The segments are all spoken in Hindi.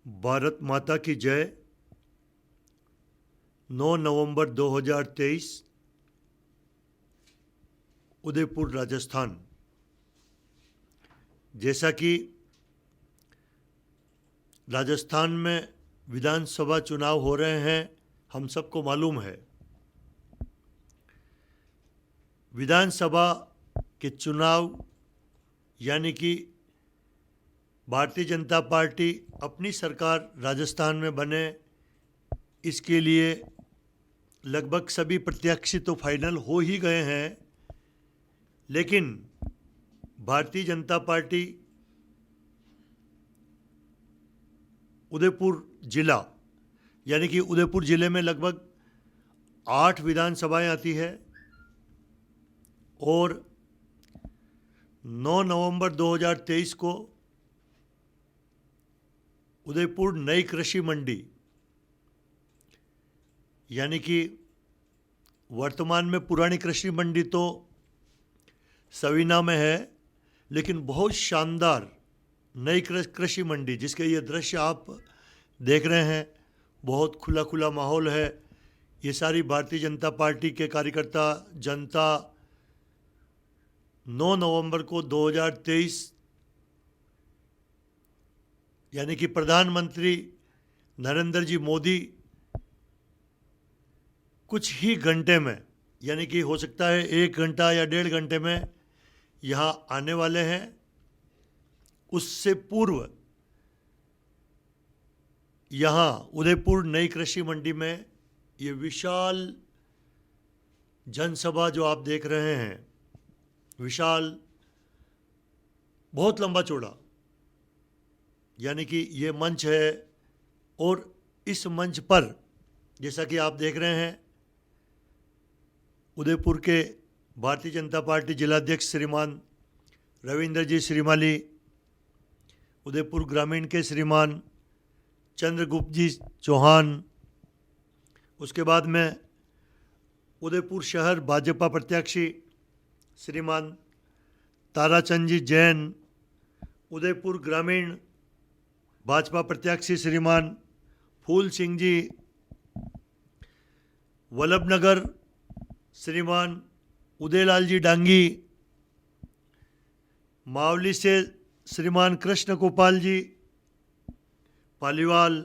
भारत माता की जय। 9 नवंबर 2023 उदयपुर राजस्थान। जैसा कि राजस्थान में विधानसभा चुनाव हो रहे हैं, हम सबको मालूम है। विधानसभा के चुनाव यानी कि भारतीय जनता पार्टी अपनी सरकार राजस्थान में बने, इसके लिए लगभग सभी प्रत्याशी तो फाइनल हो ही गए हैं। लेकिन भारतीय जनता पार्टी उदयपुर जिला यानी कि उदयपुर जिले में लगभग 8 विधानसभाएं आती है और 9 नवंबर 2023 को उदयपुर नई कृषि मंडी यानी कि वर्तमान में पुरानी कृषि मंडी तो सवीना में है, लेकिन बहुत शानदार नई कृषि मंडी जिसके ये दृश्य आप देख रहे हैं, बहुत खुला खुला माहौल है। ये सारी भारतीय जनता पार्टी के कार्यकर्ता जनता 9 नवंबर को 2023 यानी कि प्रधानमंत्री नरेंद्र जी मोदी कुछ ही घंटे में, यानी कि हो सकता है 1 घंटा या 1.5 घंटे में यहाँ आने वाले हैं। उससे पूर्व यहाँ उदयपुर नई कृषि मंडी में ये विशाल जनसभा जो आप देख रहे हैं, विशाल बहुत लंबा चौड़ा यानी कि ये मंच है और इस मंच पर जैसा कि आप देख रहे हैं, उदयपुर के भारतीय जनता पार्टी जिलाध्यक्ष श्रीमान रविंद्र जी श्रीमाली, उदयपुर ग्रामीण के श्रीमान चंद्रगुप्त जी चौहान, उसके बाद में उदयपुर शहर भाजपा प्रत्याशी श्रीमान ताराचंद जी जैन, उदयपुर ग्रामीण भाजपा प्रत्याशी श्रीमान फूल सिंह जी, वल्लभनगर श्रीमान उदयलाल जी डांगी, मावली से श्रीमान कृष्ण गोपाल जी पालीवाल,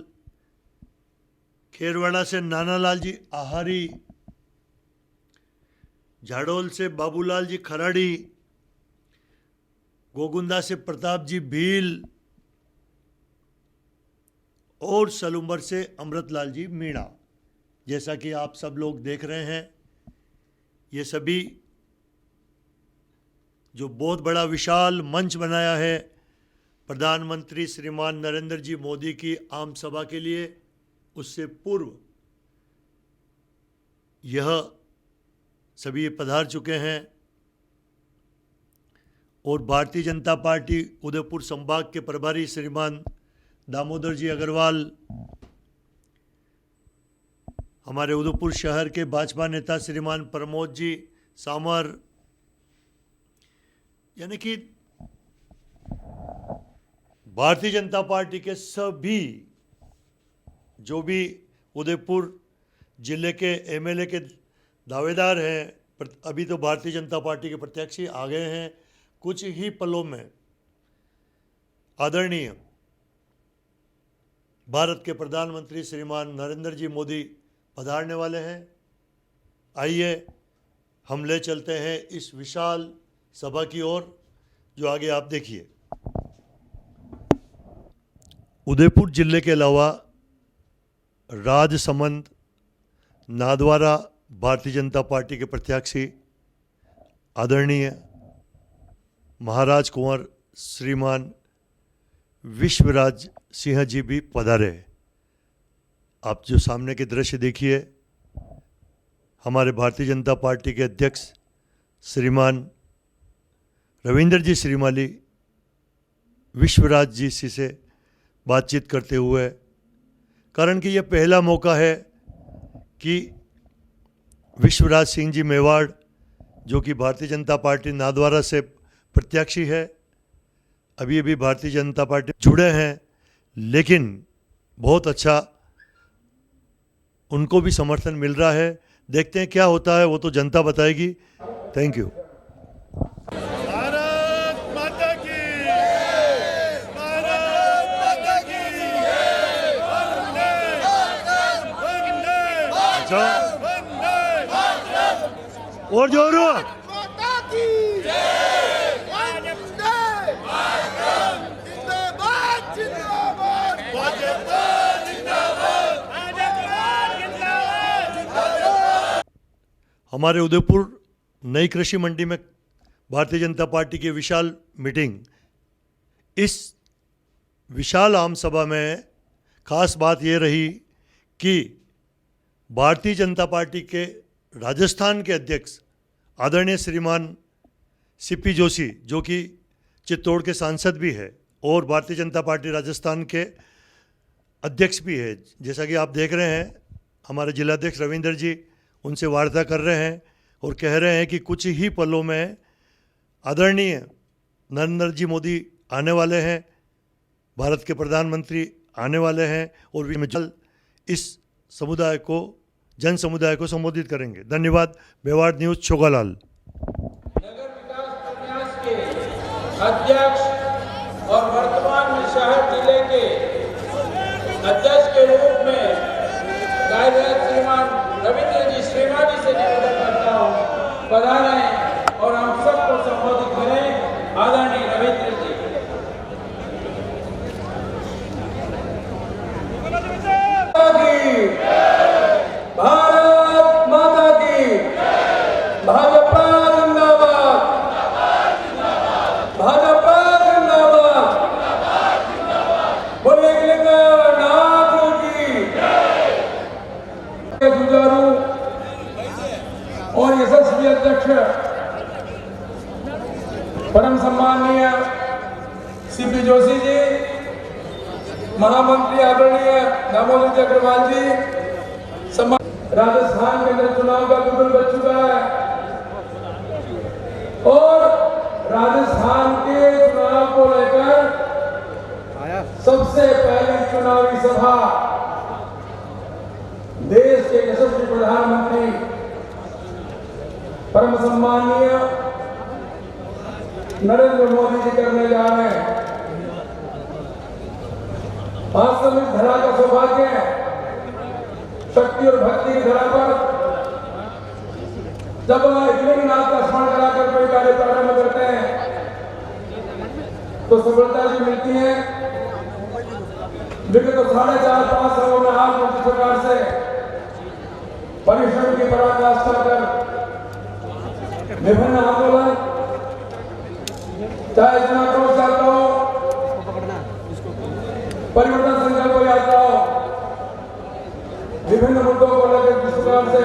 खेरवाड़ा से नानालाल जी आहारी, झाड़ोल से बाबूलाल जी खराड़ी, गोगुंदा से प्रताप जी भील और सलूम्बर से अमृतलाल जी मीणा। जैसा कि आप सब लोग देख रहे हैं, ये सभी जो बहुत बड़ा विशाल मंच बनाया है प्रधानमंत्री श्रीमान नरेंद्र जी मोदी की आम सभा के लिए, उससे पूर्व यह सभी पधार चुके हैं। और भारतीय जनता पार्टी उदयपुर संभाग के प्रभारी श्रीमान दामोदर जी अग्रवाल, हमारे उदयपुर शहर के भाजपा नेता श्रीमान प्रमोद जी सामर, यानी कि भारतीय जनता पार्टी के सभी जो भी उदयपुर जिले के एमएलए के दावेदार हैं, अभी तो भारतीय जनता पार्टी के प्रत्याशी आ गए हैं। कुछ ही पलों में आदरणीय भारत के प्रधानमंत्री श्रीमान नरेंद्र जी मोदी पधारने वाले हैं। आइए हम ले चलते हैं इस विशाल सभा की ओर, जो आगे आप देखिए। उदयपुर जिले के अलावा राजसमंद, नादवारा भारतीय जनता पार्टी के प्रत्याशी आदरणीय महाराज कुंवर श्रीमान विश्वराज सिंह जी भी पधारे। आप जो सामने के दृश्य देखिए, हमारे भारतीय जनता पार्टी के अध्यक्ष श्रीमान रविंद्र जी श्रीमाली विश्वराज जी से बातचीत करते हुए, कारण कि यह पहला मौका है कि विश्वराज सिंह जी मेवाड़ जो कि भारतीय जनता पार्टी नादवारा से प्रत्याशी है, अभी अभी भारतीय जनता पार्टी जुड़े हैं, लेकिन बहुत अच्छा उनको भी समर्थन मिल रहा है। देखते हैं क्या होता है, वो तो जनता बताएगी। Thank you. भारत माता की भारत माता की वंदे वंदे अच्छा, वंदे और जोरों माता की वंदे जिंदाबाद जिंदाबाद भाजपा जिंदाबाद भाजपा जिंदाबाद। हमारे उदयपुर नई कृषि मंडी में भारतीय जनता पार्टी की विशाल मीटिंग। इस विशाल आम सभा में खास बात ये रही कि भारतीय जनता पार्टी के राजस्थान के अध्यक्ष आदरणीय श्रीमान सीपी जोशी, जो कि चित्तौड़ के सांसद भी है और भारतीय जनता पार्टी राजस्थान के अध्यक्ष भी है, जैसा कि आप देख रहे हैं हमारे जिलाध्यक्ष रविंदर जी उनसे वार्ता कर रहे हैं और कह रहे हैं कि कुछ ही पलों में आदरणीय नरेंद्र जी मोदी आने वाले हैं, भारत के प्रधानमंत्री आने वाले हैं और वे जल्द इस समुदाय को, जन समुदाय को संबोधित करेंगे। धन्यवाद। मेवाड़ न्यूज़ छोगालाल। नगर विकास प्रन्यास के अध्यक्ष और वर्तमान में शहर जिले के अध्यक्ष के रूप में कार्यरत श्रीमान रविंद्र जी श्रीमान जी से निवेदन करता हूँ, पधारें और हम सबको संबोधित करें। आदरणीय रविंद्र जी। भारत माता की भाजपा जिंदाबाद भाजपा जिंदाबाद बोले नाथ की सुचारू और यशस्वी अध्यक्ष परम सम्माननीय सीपी जोशी जी, महामंत्री आदरणीय दामोदर जी अग्रवाल जी, राजस्थान के अंदर चुनाव का बिगुल बच चुका है और राजस्थान के चुनाव को लेकर सबसे पहली चुनावी सभा देश के यशस्वी प्रधानमंत्री परम सम्माननीय नरेंद्र मोदी जी करने जा रहे हैं। वास्तविक धरा का सौभाग्य है, शक्ति और भक्ति की धरा पर जब नाथ का स्मरण कराकर कोई कार्य प्रारंभ करते हैं तो सफलता भी मिलती है। विगत 4.5-5 सालों में आप मोदी सरकार से परिश्रम की पराकाष्ठा कर विभिन्न आंदोलन, चाहे जन आक्रोश यात्रा हो, परिवर्तन संकल्प यात्रा हो, विभिन्न मुद्दों को लेकर जिस प्रकार से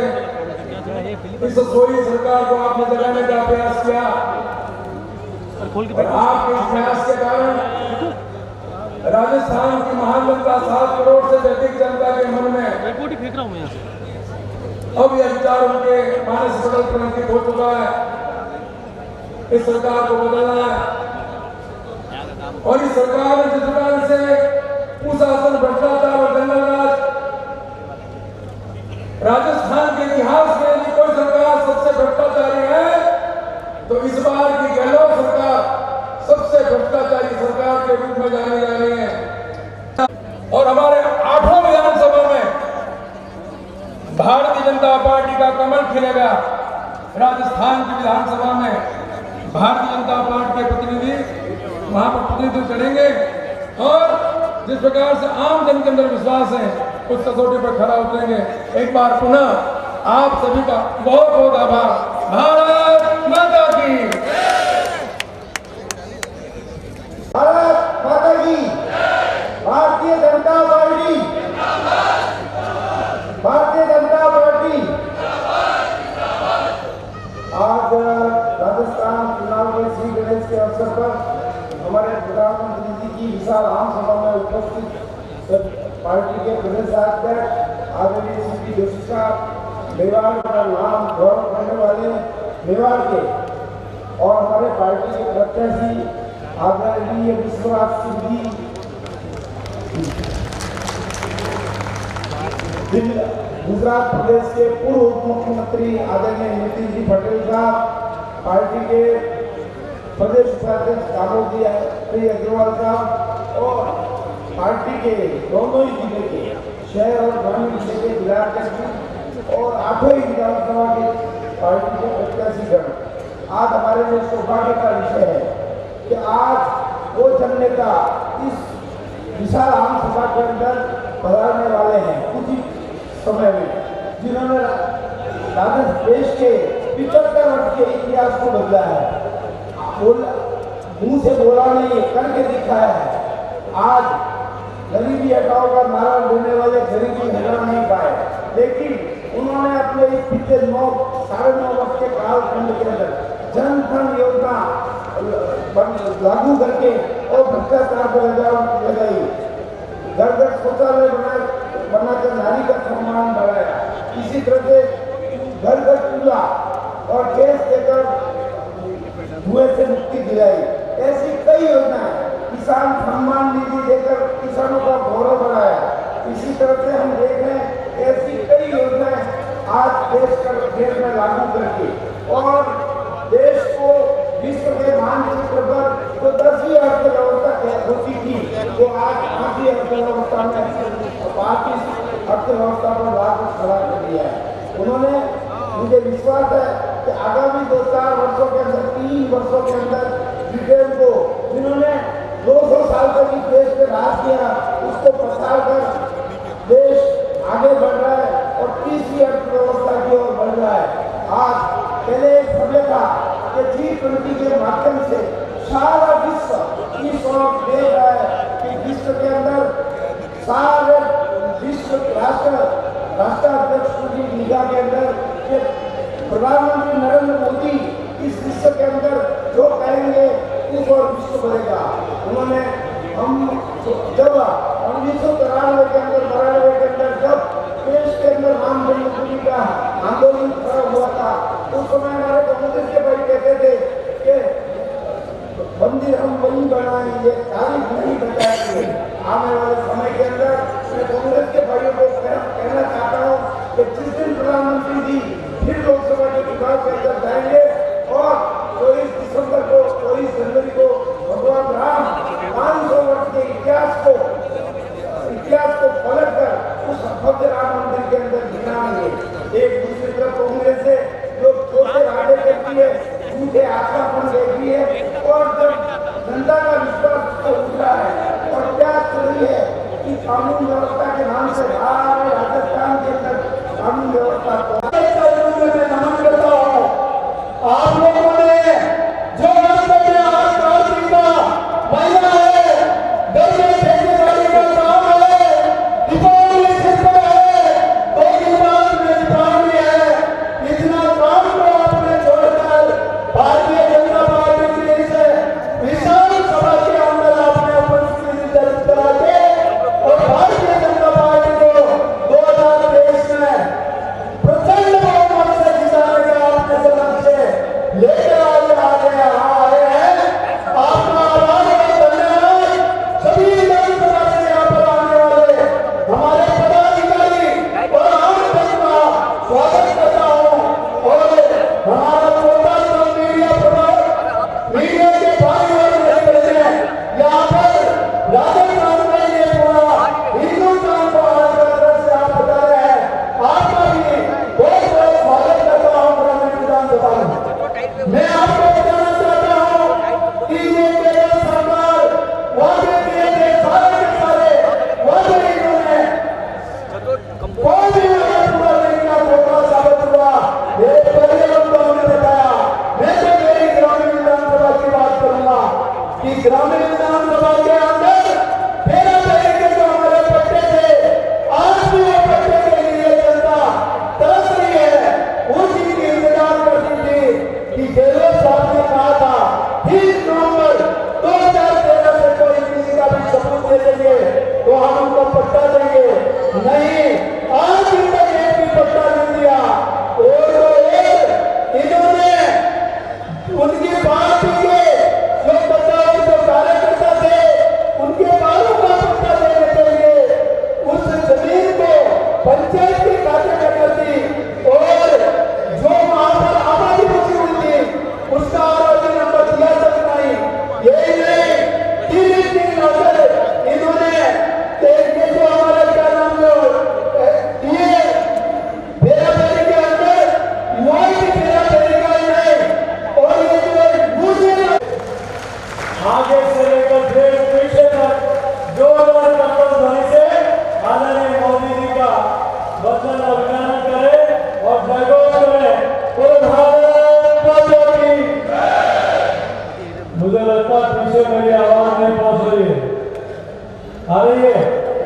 इस सोई सरकार को आपने जगाने का प्रयास किया और आपके इस प्रयास के कारण राजस्थान की महान जनता 7 करोड़ से अधिक जनता के मन में अब यह विचार उनके मानस पटल पर अंकित हो चुका है। इस सरकार को बदलना है और इस सरकार ने जिस प्रकार से कुशासन, भ्रष्टाचार और जंगल राज, राजस्थान के इतिहास में यदि कोई सरकार सबसे भ्रष्टाचारी है तो इस बार की गहलोत सरकार सबसे भ्रष्टाचारी सरकार के रूप में जानी जा रही है। और हमारे 8 विधानसभा में भारतीय जनता पार्टी का कमल खिलेगा। राजस्थान की विधानसभा में भारतीय जनता पार्टी के प्रतिनिधि वहां पर प्रतिनिधित्व करेंगे और जिस प्रकार से आम जन के अंदर विश्वास है उस कसौटी पर खड़ा उतरेंगे। एक बार पुनः आप सभी का बहुत बहुत आभार। भारत माता की भारत माता की भारतीय जनता पार्टी भारतीय जनता पार्टी। आज राजस्थान चुनाव में श्री गणेश के अवसर पर हमारे प्रधानमंत्री जी की विशाल आम सभा में उपस्थित पार्टी के प्रदेश अध्यक्ष आदरणीय सीपी जोशी साहब, मेवाड़ का नाम गौरव करने वाले मेवाड़ के और हमारे पार्टी के प्रत्याशी आदरणीय विश्वनाथ सिंह जी, गुजरात प्रदेश के पूर्व उप मुख्यमंत्री आदरणीय नितिन जी पटेल साहब, पार्टी के प्रदेश उपाध्यक्ष दामोदर अग्रवाल साहब और पार्टी के दोनों ही जिले के शहर और ग्रामीण जिले के विधायक और 8 ही विधानसभा के पार्टी के प्रत्याशीगण, आज हमारे लिए सौभाग्य का विषय है कि आज वो जननेता इस विशाल आम सभा के अंदर पधारने वाले हैं कुछ ही समय में, जिन्होंने देश के 75 वर्ष के इतिहास को बदला है। मुंह से बोला नहीं, करके दिखाया है। आज गरीबी हटाओ का नारा देने वाले गरीबी हटा नहीं पाए, लेकिन उन्होंने अपने इस पिछले 9.5 वर्ष के कालखंड के अंदर जन धन योजना लागू करके और भ्रष्टाचार पर लगाई, घर घर शौचालय बनाकर नारी का सम्मान बढ़ाया, इसी तरह से घर घर चूल्हा और गैस देकर धुएं से मुक्ति दिलाई। ऐसी कई योजनाएं, किसान सम्मान निधि देकर किसानों का गौरव बढ़ाया। इसी तरह से हम देख रहे हैं ऐसी कई योजनाएं आज देश में लागू करके और देश को विश्व के मानचित्र पर जो 10वीं अर्थव्यवस्था होती थी वो आज 5वीं अर्थव्यवस्था में 5वीं अर्थव्यवस्था पर लाभ खड़ा कर दिया है। उन्होंने, मुझे विश्वास है कि आगामी 2-4 वर्षों के अंदर, 3 वर्षों के अंदर ब्रिटेन को, जिन्होंने 200 साल तक इस देश पे राज किया, उसको पछाड़ कर देश आगे बढ़ रहा है और 30वीं अर्थव्यवस्था की ओर बढ़ रहा है। आज पहले एक समय था कि G20 के माध्यम से सारा विश्व इस ओर देख रहा है कि विश्व के अंदर सारे विश्व राष्ट्राध्यक्ष की निगाह के अंदर प्रधानमंत्री नरेंद्र मोदी इस विश्व के अंदर जो कहेंगे उस और विश्व बढ़ेगा। उन्होंने जब 1993 के अंदर जब देश के अंदर राम जन्मभूमि का आंदोलन खड़ा हुआ था, उस समय हमारे कांग्रेस के भाई कहते थे कि मंदिर हम वही बनाएंगे, तारीख नहीं बताएंगे। आने वाले समय के अंदर मैं कांग्रेस के भाइयों को कहना चाहता हूँ कि जिस दिन प्रधानमंत्री जी फिर लोकसभा के चुनाव के अंदर जाएंगे और 24 दिसंबर को, 24 जनवरी को भगवान राम 500 वर्ष के इतिहास को पलट कर उस भव्य राम मंदिर के अंदर दिखाएंगे। एक दूसरी तरफ कांग्रेस से जो छोटे वादे करती है, झूठे आश्वासन देती है और जब जनता का विश्वास उठ रहा है और क्या कर रही है कि कानून व्यवस्था के नाम से राजस्थान के अंदर कानून व्यवस्था को मैं नमन करता हूँ। आप लोगों ने जो रास्ते में आज क्रांति का महिला है, घर में खेती बाड़ी का काम है, दीपावली क्षेत्र है, 2 दिन बाद में दीपावली है, इतना काम को आपने छोड़कर भारतीय जनता पार्टी की इस विशाल सभा के अंदर आपने उपस्थिति दर्ज करा के और भारतीय जनता पार्टी को 2023 में प्रचंड बहुमत से जिताने का आपने जो लक्ष्य लेकर आए हैं, आपका आभार और धन्यवाद। सभी विधानसभा से यहाँ पर आने वाले हमारे पदाधिकारी और आम जनता का स्वागत करता हूँ और हमारा छोटा सा मीडिया प्रभाग, मीडिया के भाई और बहनें यहाँ पर राजस्थान में ये पूरा हिंदुस्तान को आकर से आप बता रहे हैं, आपका भी बहुत बहुत स्वागत करता हूँ ग्रामीण विधानसभा में। मैं आपको बताना चाहता हूँ कि ये केंद्र सरकार वादे किए थे, सारे के सारे वादे इन्होंने कोई भी पूरा नहीं किया, धोखा साबित हुआ। मेरे पहले लोगों ने बताया, मैं तो मेरी ग्रामीण विधानसभा की बात करूंगा कि ग्रामीण विधानसभा के अंदर 13 तारीख के जो हमारे पट्टे थे, आज भी वो पट्टे के लिए जनता तरस रही है। उसी की इंतजार करती थी कि गहलोत साहब ने कहा था 30 नवंबर 2013 से कोई किसी का भी सबूत दे देंगे तो हम उनको पट्टा देंगे। नहीं, आज तक एक भी पट्टा नहीं दिया। और इन्होंने उनकी पार्टी के जो कार्यकर्ता थे, उनके बालों का पट्टा देने के लिए उस जमीन को पंचायत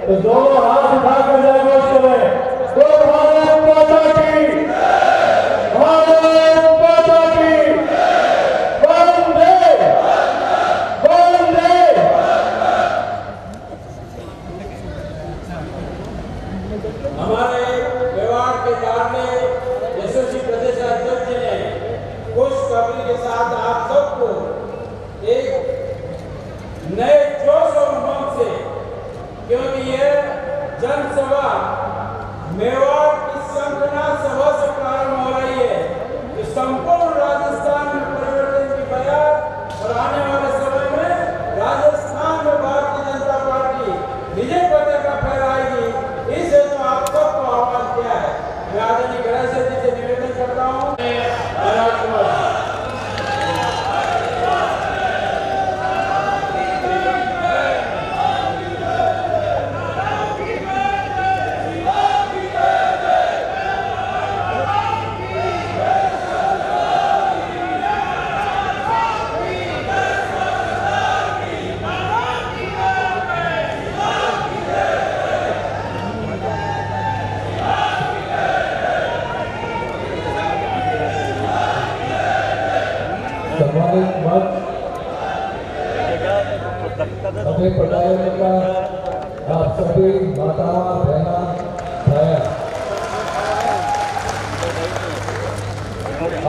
तो दोनों हाथ उठाकर जयघोष करें। तो भारत माता की, भारत माता की, वंदे वंदे। हमारे मेवाड़ के जानने यशस्वी प्रदेश अध्यक्ष ने खुशखबरी के साथ आप सबको एक नए जोश और उमंग से, क्योंकि यह जनसभा मेवाड़ की शंखनाद सभा से प्रारंभ हो रही है, जो संपूर्ण राजस्थान में परिवर्तन की बयान और आने वाले समय में राजस्थान में भारतीय जनता पार्टी विजय पताका फहराएगी। इस हेतु आप सबको आह्वान किया है। मैं आदरणीय गणेश जी से निवेदन करता हूँ। सम्मानित मंच अपने पटाने का आप सभी माताओं बहना भाया,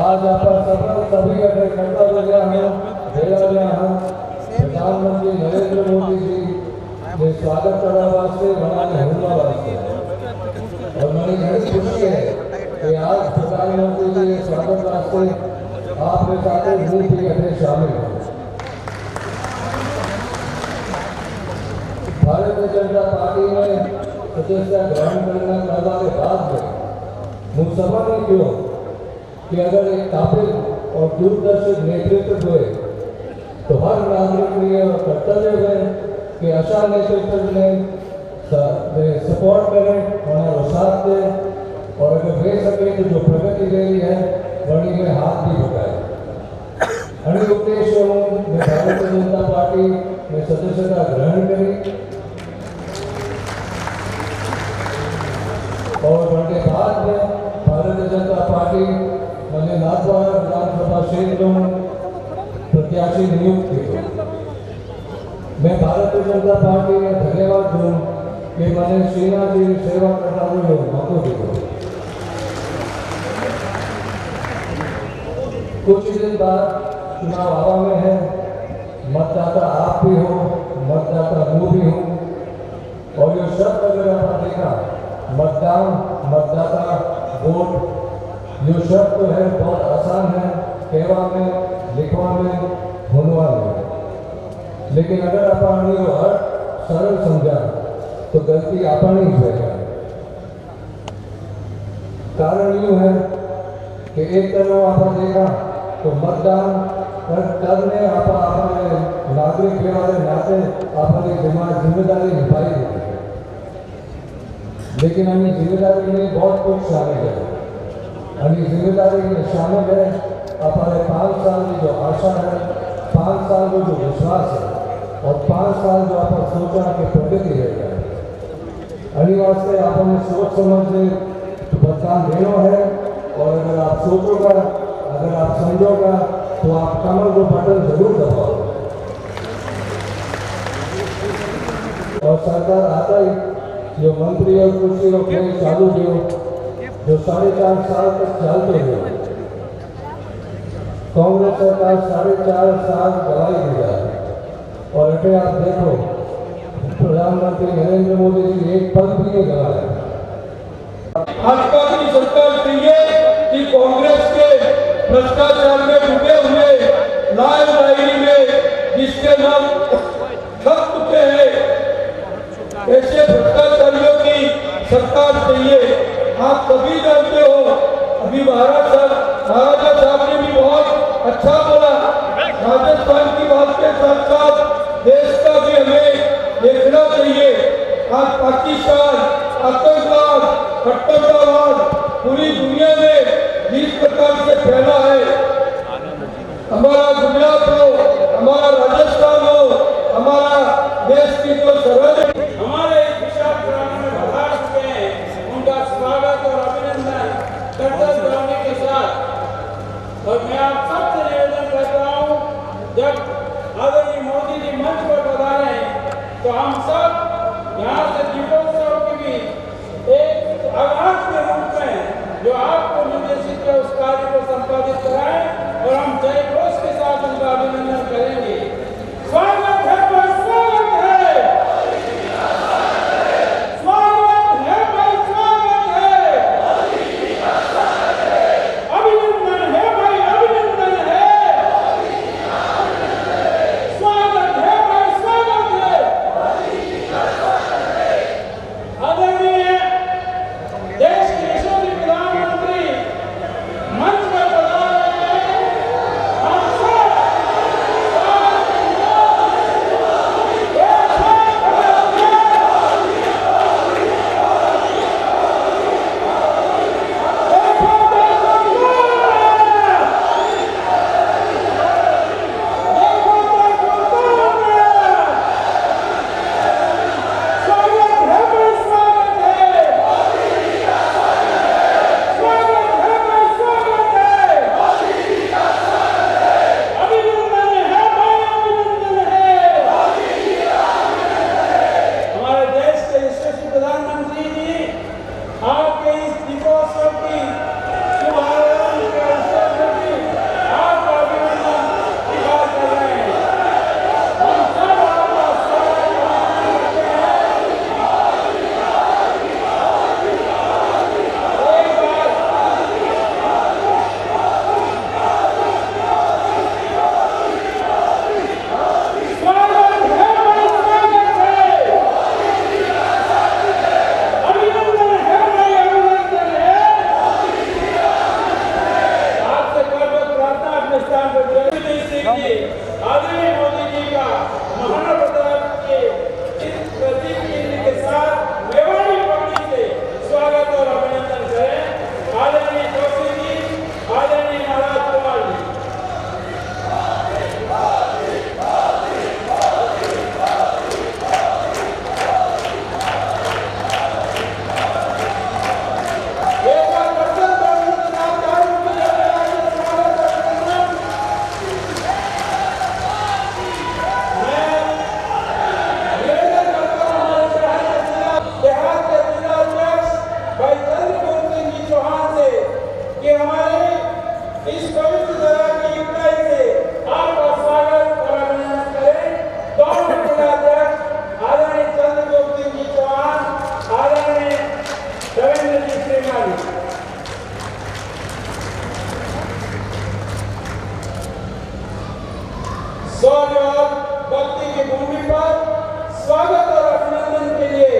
आज आप सभी अपने कर्तव्य हम प्रधानमंत्री नरेंद्र मोदी जी ने स्वागत करने वास्ते बनाने होने वास्ते और मेरी बहुत खुशी है कि आज प्रधानमंत्री जी के स्वागत वास्ते आपने साथ में शामिल हो। भारतीय जनता पार्टी में सदस्यता ग्रहण करने के बाद में मुझे समझ नहीं क्यों कि अगर एक काबिल और दूरदर्शी नेतृत्व हुए तो हर नागरिक के लिए कर्तव्य है कि अच्छा नेतृत्व में सपोर्ट करें और साथ दें, और अगर दे सके तो जो प्रगति दे रही है बड़ी में हाथ भी उठाए। अन्य उद्देश्य में भारतीय जनता पार्टी में सदस्यता ग्रहण करी और बड़े बाद में भारतीय जनता पार्टी मैंने नाथद्वारा विधानसभा क्षेत्र में प्रत्याशी नियुक्त किए। मैं भारतीय जनता पार्टी में धन्यवाद दूं कि मैंने सेना की सेवा करना हुए मौका दिया। कुछ ही दिन बाद चुनाव हवा में है, मतदाता आप भी हो, मतदाता मैं भी हूँ, और ये शब्द अगर आपने देखा मतदान, मतदाता, वोट, ये शब्द तो है बहुत आसान है कहवा में, लिखवा में, होनवा में, लेकिन अगर अपन ये अर्थ सरल समझा तो गलती अपन ही होगा। कारण यूँ है कि एक तरफ आपने देखा तो मतदान करने अपने नागरिक के वाले नाते अपनी जिम्मेदारी निभाई देती है, लेकिन हमें जिम्मेदारी में बहुत कुछ शामिल है। हमें जिम्मेदारी में शामिल है अपने 5 साल की जो आशा है, 5 साल का जो विश्वास है, और 5 साल जो आप सोचा कि प्रगति है। अनिवार्य आपने सोच समझ से मतदान देना है, और अगर आप सोचोगा, अगर आप समझोगा तो आप कमल को बटन जरूर दबाओ। और सरकार आता ही जो मंत्री और कुर्सी और खेल चालू किए जो 4.5 साल तक चलते हुए, कांग्रेस सरकार 4.5 साल चलाई दिया, और अटे आप देखो प्रधानमंत्री नरेंद्र मोदी जी एक पल भी नहीं गवाया। भाजपा की सरकार चाहिए कि कांग्रेस के भ्रष्टाचार में डूबे हुए लाल डायरी में जिसके नाम छप चुके हैं, ऐसे भ्रष्टाचारियों की सरकार चाहिए। आप सभी जानते हो, अभी महाराजा साहब ने भी बहुत अच्छा बोला। राजस्थान की बात के साथ साथ देश का भी हमें देखना चाहिए। आज पाकिस्तान, आतंकवाद, कट्टरवाद पूरी दुनिया में जिस प्रकार से फैला है, हमारा गुजरात हो, हमारा राजस्थान हो, हमारा देश की जो सरहद, हमारे इस विशाल आगाज के रूप में जो आपको निर्देशित किया उस कार्य को संपादित कराएं और हम जय घोष के साथ उनका अभिनंदन करेंगे। स्वागत है भाई, स्वागत है, स्वागत है भाई, स्वागत है, अभिनंदन है भाई, अभिनंदन है, स्वागत है भाई, स्वागत है। आदरणीय देश के यशस्वी प्रधानमंत्री मंच पर पधार रहे हैं। हम सब आदरणीय मोदी जी का महान प्रताप के इस प्रतीक चिन्ह के साथ मेवाड़ी पगड़ी से स्वागत और अभिनंदन करें। आदरणीय जोशी जी, आदरणीय महाराज कुमार जी। एक बार बच्चन बाबू के नाम दारू के स्वागत और अभिनंदन। देहात के जिला अध्यक्ष भाई चंद्रमोहन सिंह जी चौहान से कि हमारे इस पवित्र जगह की इकाई से आपका स्वागत और अभिनंदन करें। दौड़ के जिला अध्यक्ष आदरणीय चंद्रमोहन सिंह जी चौहान, आदरणीय रविंद्र जी श्रीमानी। शौर्य और भक्ति की भूमि पर स्वागत और अभिनंदन के लिए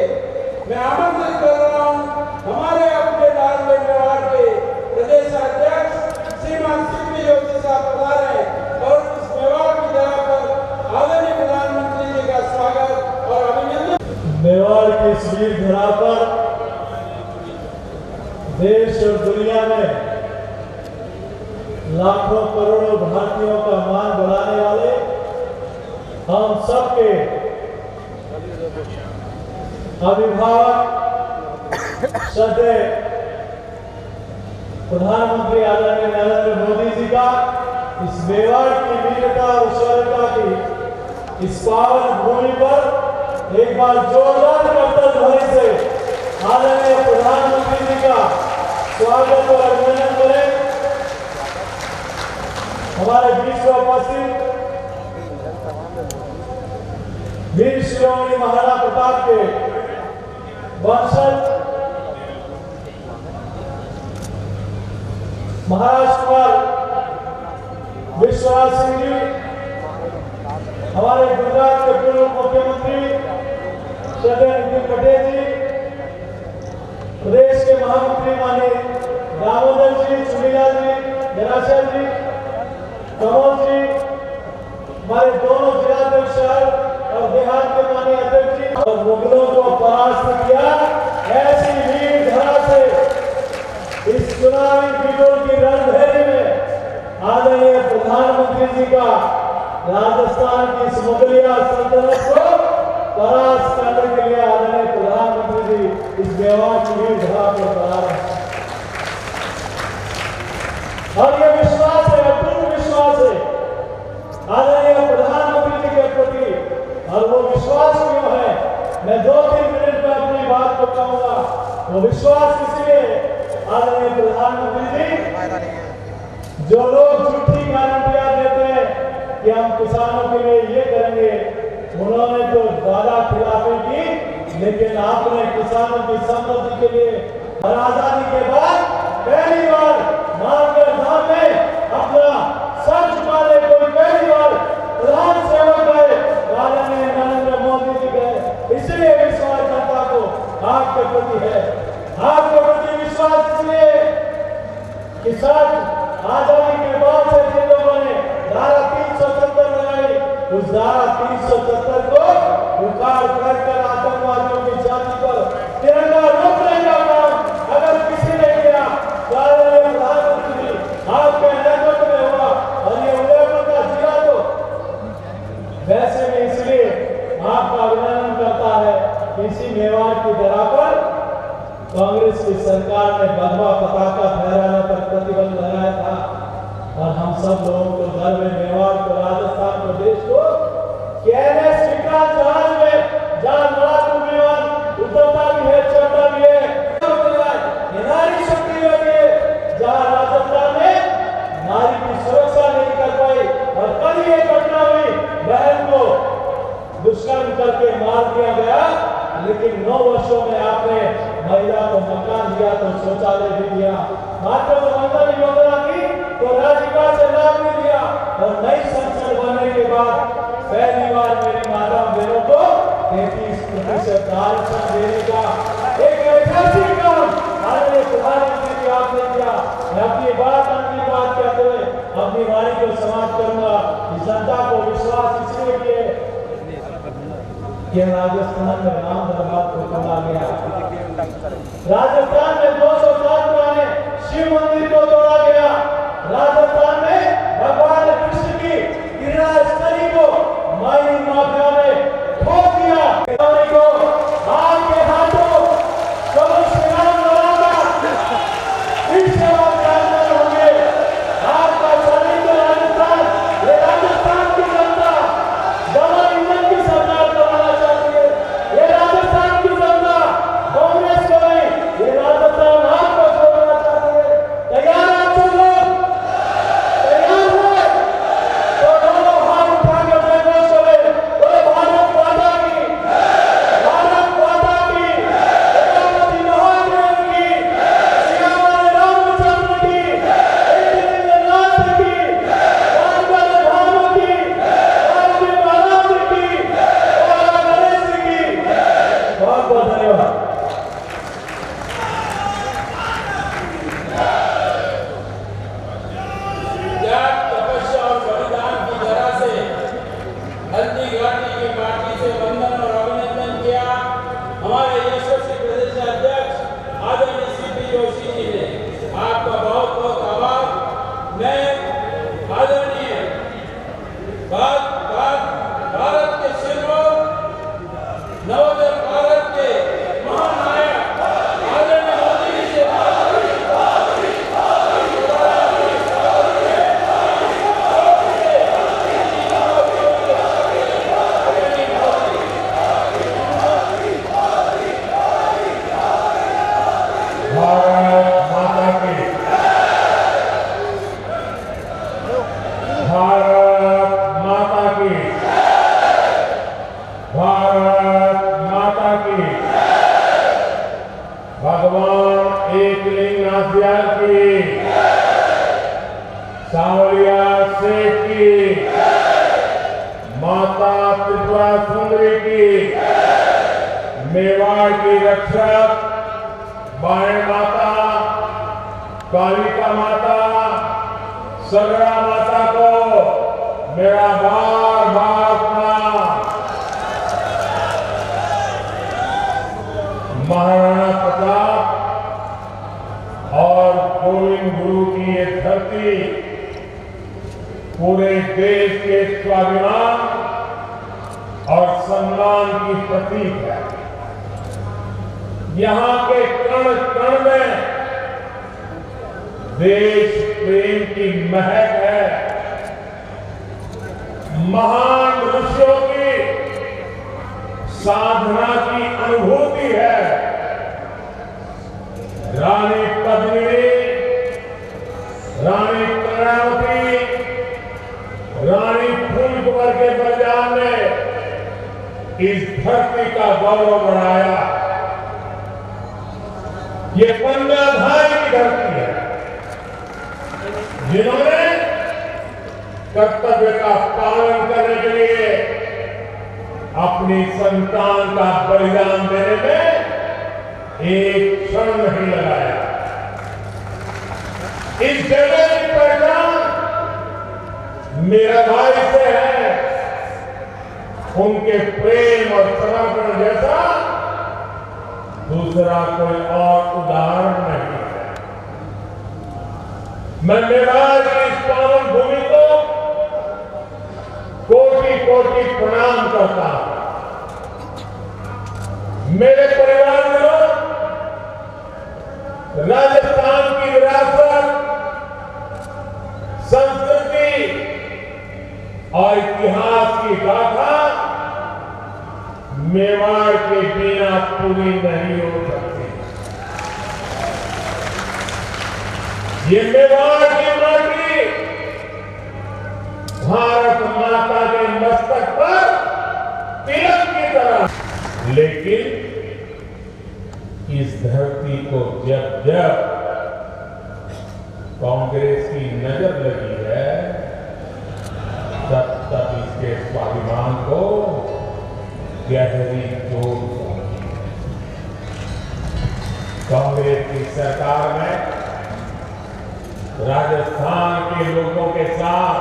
मैं आमंत्रित कर रहा हूं हमारे अपने लाडले मेवाड़ के प्रदेश अध्यक्ष श्रीमान सीपी जोशी साहब पधारे और इस मेवाड़ की जगह पर आदरणीय प्रधानमंत्री जी का स्वागत और अभिनंदन। मेवाड़ की इस वीर धरा पर देश और दुनिया में लाखों करोड़ों भारतीयों का मान बढ़ाने वाले हम सबके अभिभावक श्रद्धेय प्रधानमंत्री आदरणीय नरेंद्र मोदी जी का इस मेवाड़ की वीरता और शौर्यता की इस पावन भूमि पर एक बार जोरदार करतब ध्वनि से आदरणीय प्रधानमंत्री जी का स्वागत और अभिनंदन करें। हमारे बीच में उपस्थित वीर शिरोमणि महाराणा प्रताप के वंशज महाराज कुमार विश्वनाथ सिंह जी, हमारे गुजरात के पूर्व मुख्यमंत्री श्रद्धेय नितिन पटेल जी, प्रदेश के महामंत्री माननीय दामोदर जी, सुनीला जी, निराशर जी, कमल जी, हमारे दोनों जिलाध्यक्ष और देहात के माननीय अध्यक्ष जी, और मुगलों को परास्त किया। ऐसी वीर धरा से इस चुनावी बिगुल की रणभेरी में आदरणीय प्रधानमंत्री जी का राजस्थान की इस मुगलिया सल्तनत को परास्त करने के लिए आदरणीय प्रधानमंत्री जी इस मेवाड़ की वीर धरा पर पधारे हैं। और ये विश्वास है, अटूट विश्वास है आदरणीय प्रधानमंत्री जी के प्रति। और वो विश्वास क्यों है, मैं 2-3 मिनट में अपनी बात को कहूंगा। वो विश्वास इसलिए आदरणीय प्रधानमंत्री जी, जो लोग झूठी गारंटियां देते हैं कि हम किसानों के लिए ये करेंगे, उन्होंने तो वादा खिलाफी की, लेकिन आपने किसानों की समृद्धि के लिए और आजादी के बाद पहली बार नागरिक सामने अपना सर झुका ले कोई पहली बार प्रधान सेवक गए, आदरणीय नरेंद्र मोदी जी गए। इसलिए विश्वास जनता को आपके प्रति है, आपके प्रति विश्वास इसलिए कि सच आजादी के बाद से जिन लोगों ने धारा 370 लगाई, उस धारा 370 को उखाड़ कर आतंकवादियों की जाति पर तिरंगा रोकने का काम अगर किसी ने किया तो आदरणीय प्रधानमंत्री आपके नेतृत्व में होगा। और ये उदयपुर का जिला तो वैसे भी इसलिए आपका अभिनंदन करता है कि इसी मेवाड़ की धरा पर कांग्रेस की सरकार ने भगवा पताका फहराने पर प्रतिबंध लगाया था, और हम सब लोगों को गर्व है मेवाड़ को, राजस्थान प्रदेश को कहने विक्रांत जहाज में जहां लड़ाकू विमान उतरता भी है, चढ़ता भी है, नारी शक्ति लगी है, जहां राजस्थान में नारी की सुरक्षा नहीं कर पाई, और कल ये घटना हुई, बहन को दुष्कर्म करके मार दिया गया, लेकिन 9 वर्षों में आपने महिला को मकान दिया तो शौचालय भी दिया, मातृ वंदन योजना की तो राजकीय से लाभ भी दिया, और नई संसद बनने के बाद पहली बार मेरी माता बहनों को 33% आरक्षण देने का एक ऐतिहासिक काम आदरणीय प्रधानमंत्री जी आपने किया। मैं अपनी बात कहते हुए अपनी वाणी को समाप्त करूंगा कि जनता को विश्वास इसलिए कि राजस्थान में राम दरबार को तोड़ा गया, राजस्थान में 207 पुराने शिव मंदिर को तोड़ा गया, राजस्थान में भगवान कृष्ण की गिरिराजस्थली को माई माफिया ने ठोक दिया, को आपके हाथों कमल श्री राम लड़ागा इसके बाद जानवर होंगे। आपका सैनिक राजस्थान, ये राजस्थान की जनता डबल इंजन की सरकार बनाना चाहती है, ये राजस्थान की जनता कांग्रेस को नहीं, ये राजस्थान आपको छोड़ना चाहती है। तैयार हैं आप सब लोग? तैयार हैं? तो दोनों हाथ उठा के जयघोष करें, बोले भारत माता की, भारत माता की, छत्रपति महादेव की, सियावर रामचंद्र की, इंद्रनाथ की, रामचंद्र धाम की, रामजी महाराज की, और गणेश की। बहुत बहुत धन्यवाद। त्याग, तपस्या और बलिदान की धरा से हल्दी घाटी की माटी से वंदन और अभिनंदन किया हमारे यशस्वी प्रदेश अध्यक्ष आदरणीय सीपी जोशी जी ने। आपका बहुत बहुत आभार। मैं आदरणीय भारत के सिरमौर नवोदय भारत के महानायक आदरणीय मोदी जी से भारत माता की, भारत माता की, भारत माता की, भगवान एकलिंगनाथ की, सांवलिया शेख की, माता त्रिपुरा सुंदरी की, मेवाड़ की रक्षक बाएं माता, कालिका माता, सगरा माता को मेरा बार बार प्रणाम। महाराणा प्रताप और गोविंद गुरु की ये धरती पूरे देश के स्वाभिमान और सम्मान की प्रतीक है। यहाँ के कण कण में देश प्रेम की महक है, महान ऋषियों की साधना की अनुभूति है। ये कन्याधारी की धरती है, जिन्होंने कर्तव्य का पालन करने के लिए अपनी संतान का बलिदान देने में एक क्षण नहीं लगाया। इस जगह की पहचान मेरा भाई से है। उनके प्रेम और समर्पण जैसा दूसरा कोई और उदाहरण नहीं है। मैं मेवाड़ की इस पावन भूमि को कोटि कोटि प्रणाम करता हूं। मेरे परिवार में राजस्थान की विरासत, संस्कृति और इतिहास की गाथा मेवाड़ के बिना पूरी नहीं हो सकती। ये मेवाड़ की माटी भारत माता के मस्तक पर तिलक की तरह, लेकिन इस धरती को जब जब कांग्रेस की नजर लगी है, तब तब इसके स्वाभिमान को गहरी चोट पहुंची। कांग्रेस की सरकार में राजस्थान के लोगों के साथ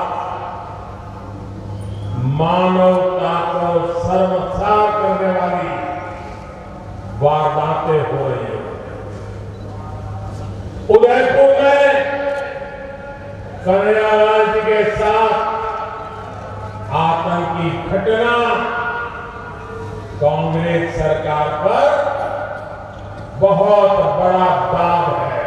मानवता को शर्मसार करने वाली वारदातें हो रही है। उदयपुर में कन्हैयालाल जी के साथ आतंकी घटना कांग्रेस सरकार पर बहुत बड़ा दाग है।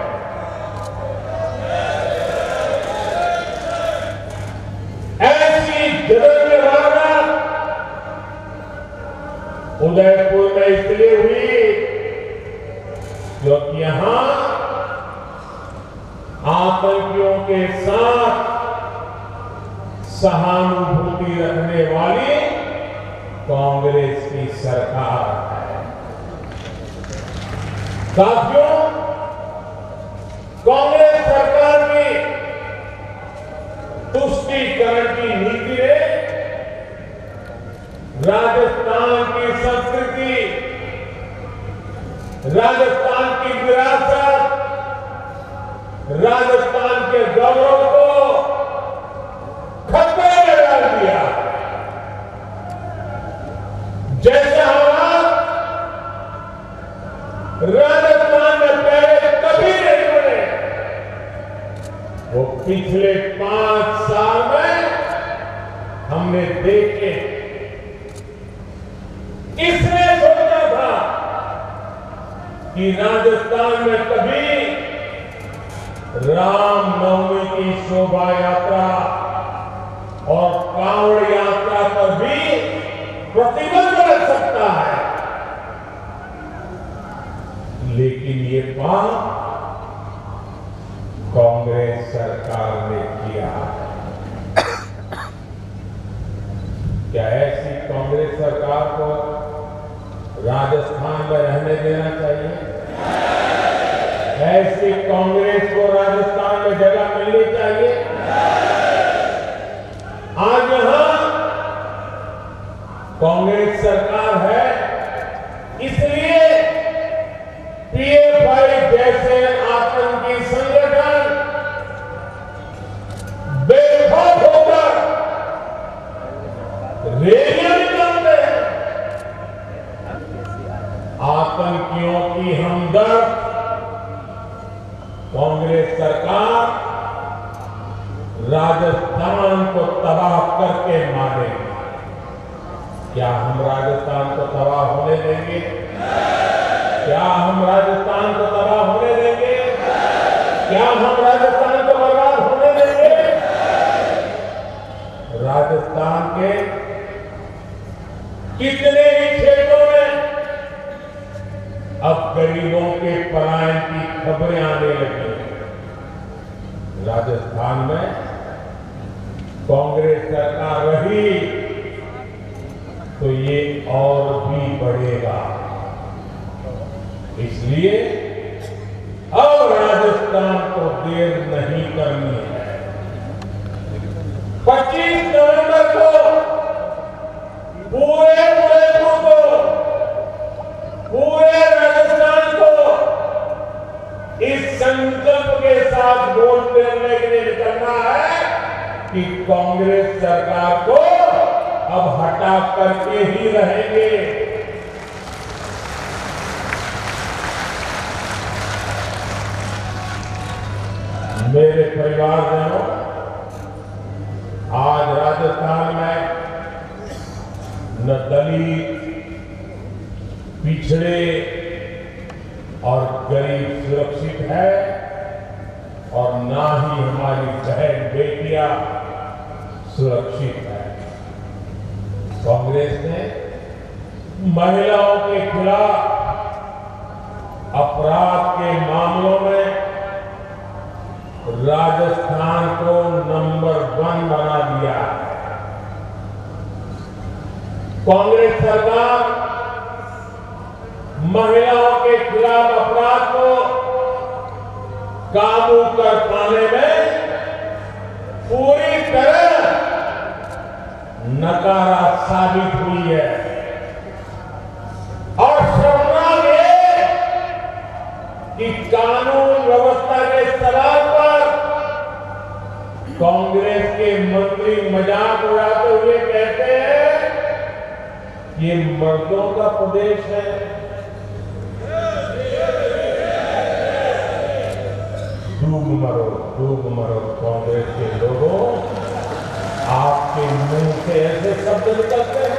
ऐसी जघन्य वारदात उदयपुर में इसलिए हुई क्योंकि यहां आतंकियों के साथ सहानुभूति रखने वाली कांग्रेस की सरकार है। साथियों, कांग्रेस सरकार की तुष्टीकरण की नीति ने राजस्थान की संस्कृति, राजस्थान की विरासत, राजस्थान के गौरव को खतरे में डाल दिया। जैसे हालात राजस्थान में पहले कभी नहीं बने, वो पिछले 5 साल में हमने देखे। इसने सोचा था कि राजस्थान में कभी रामनवमी की शोभा यात्रा और कांवड़ यात्रा पर भी प्रतिबंध लग सकता है, लेकिन ये काम कांग्रेस सरकार ने किया। क्या ऐसी कांग्रेस सरकार को राजस्थान में रहने देना चाहिए? ऐसी कांग्रेस को राजस्थान में जगह मिलनी चाहिए? आज यहां कांग्रेस सरकार है, इसलिए पीएफआई जैसे आतंकी संगठन बेखौफ होकर रैलियां निकालते हैं। आतंकियों की हमदर्द कांग्रेस सरकार राजस्थान को तबाह करके मारेगी। क्या हम राजस्थान को तबाह होने देंगे? क्या हम राजस्थान को तबाह होने देंगे? क्या हम राजस्थान को बर्बाद होने देंगे? राजस्थान के कितने ही क्षेत्रों में अब गरीबों के पलायन की खबरें आने लगी। राजस्थान में कांग्रेस सरकार रही तो ये और भी बढ़ेगा। इसलिए देर नहीं करनी है। 25 नवंबर को पूरे उदयपुर को, पूरे राजस्थान को इस संकल्प के साथ वोट देने के लिए निकलना है कि कांग्रेस सरकार को अब हटा करके ही रहेंगे। मेरे परिवारजनों, आज राजस्थान में न दलित, पिछड़े और गरीब सुरक्षित है और ना ही हमारी बहन बेटियां सुरक्षित है। कांग्रेस ने महिलाओं के खिलाफ अपराध के मामलों में राजस्थान को नंबर 1 बना दिया है। कांग्रेस सरकार महिलाओं के खिलाफ अपराध को काबू कर पाने में पूरी तरह नकारा साबित हुई है। और शर्मनाक है कि कानून व्यवस्था के सवाल पर कांग्रेस के मंत्री मजाक उड़ाते हुए कहते हैं ये मर्दों का प्रदेश है। डूब मरो कांग्रेस के लोगों, आपके मुंह से ऐसे शब्द निकलते हैं।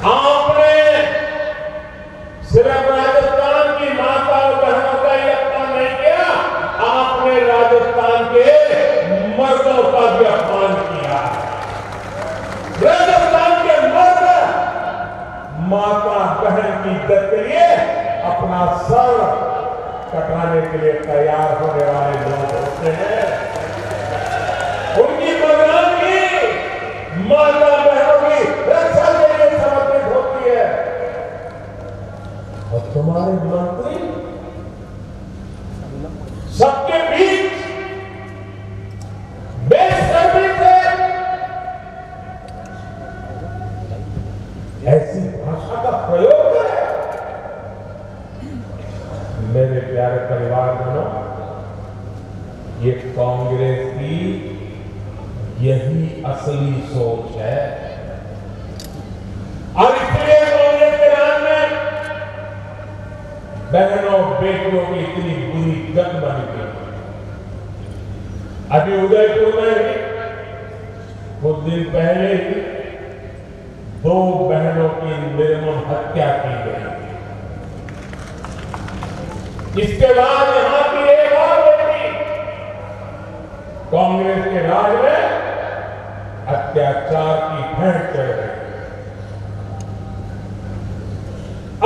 आपने सिर्फ राजस्थान की माता और बहनों का ही अपमान नहीं किया, आपने राजस्थान के मर्दों का भी अपमान किया। राजस्थान के मर्द माता बहन की इज्जत के लिए अपना सर कटाने के लिए तैयार होने वाले लोग होते हैं। उनकी बदनामी माता बहनों की रक्षा के लिए समर्पित होती है। और तुम्हारे मंत्री सबके बीच बेशर्मी से ऐसी भाषा का प्रयोग करें। मेरे प्यारे परिवारजनों, ये कांग्रेस की यही असली सोच है और इसलिए कांग्रेस के राज में बहनों बेटियों की इतनी बुरी गत बनी गई। अभी उदयपुर में ही कुछ दिन पहले ही 2 बहनों की निर्मम हत्या की गई। इसके बाद यहां की एक और बेटी कांग्रेस के राज में अत्याचार की भेंट चढ़ गई।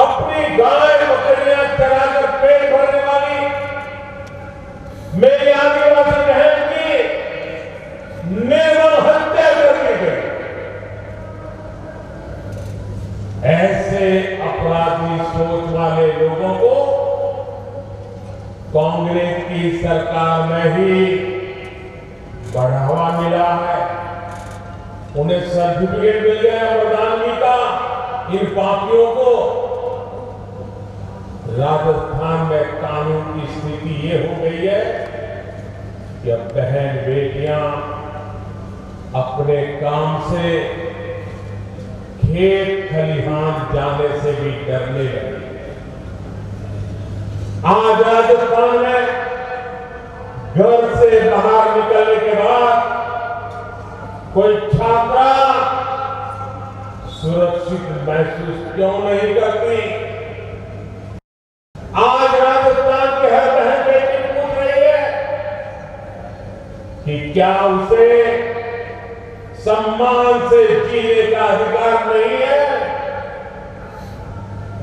अपनी गाय बकरियां चराकर पेट भरने वाली मेरी आदिवासी बहन की निर्मम हत्या कर दी गई। ऐसे अपराधी सोच वाले लोगों को कांग्रेस की सरकार में ही बढ़ावा मिला है। उन्हें सर्टिफिकेट मिल गया प्रधानमंत्री का। इन पापियों को राजस्थान में कानून की स्थिति ये हो गई है कि अब बहन बेटियां अपने काम से खेत खलिहान जाने से भी डरने लगी। आज राजस्थान में घर से बाहर निकलने के बाद कोई छात्रा सुरक्षित महसूस क्यों नहीं करती? आज राजस्थान की हर बहन बेटी पूछ रही है कि क्या उसे सम्मान से जीने का अधिकार नहीं है?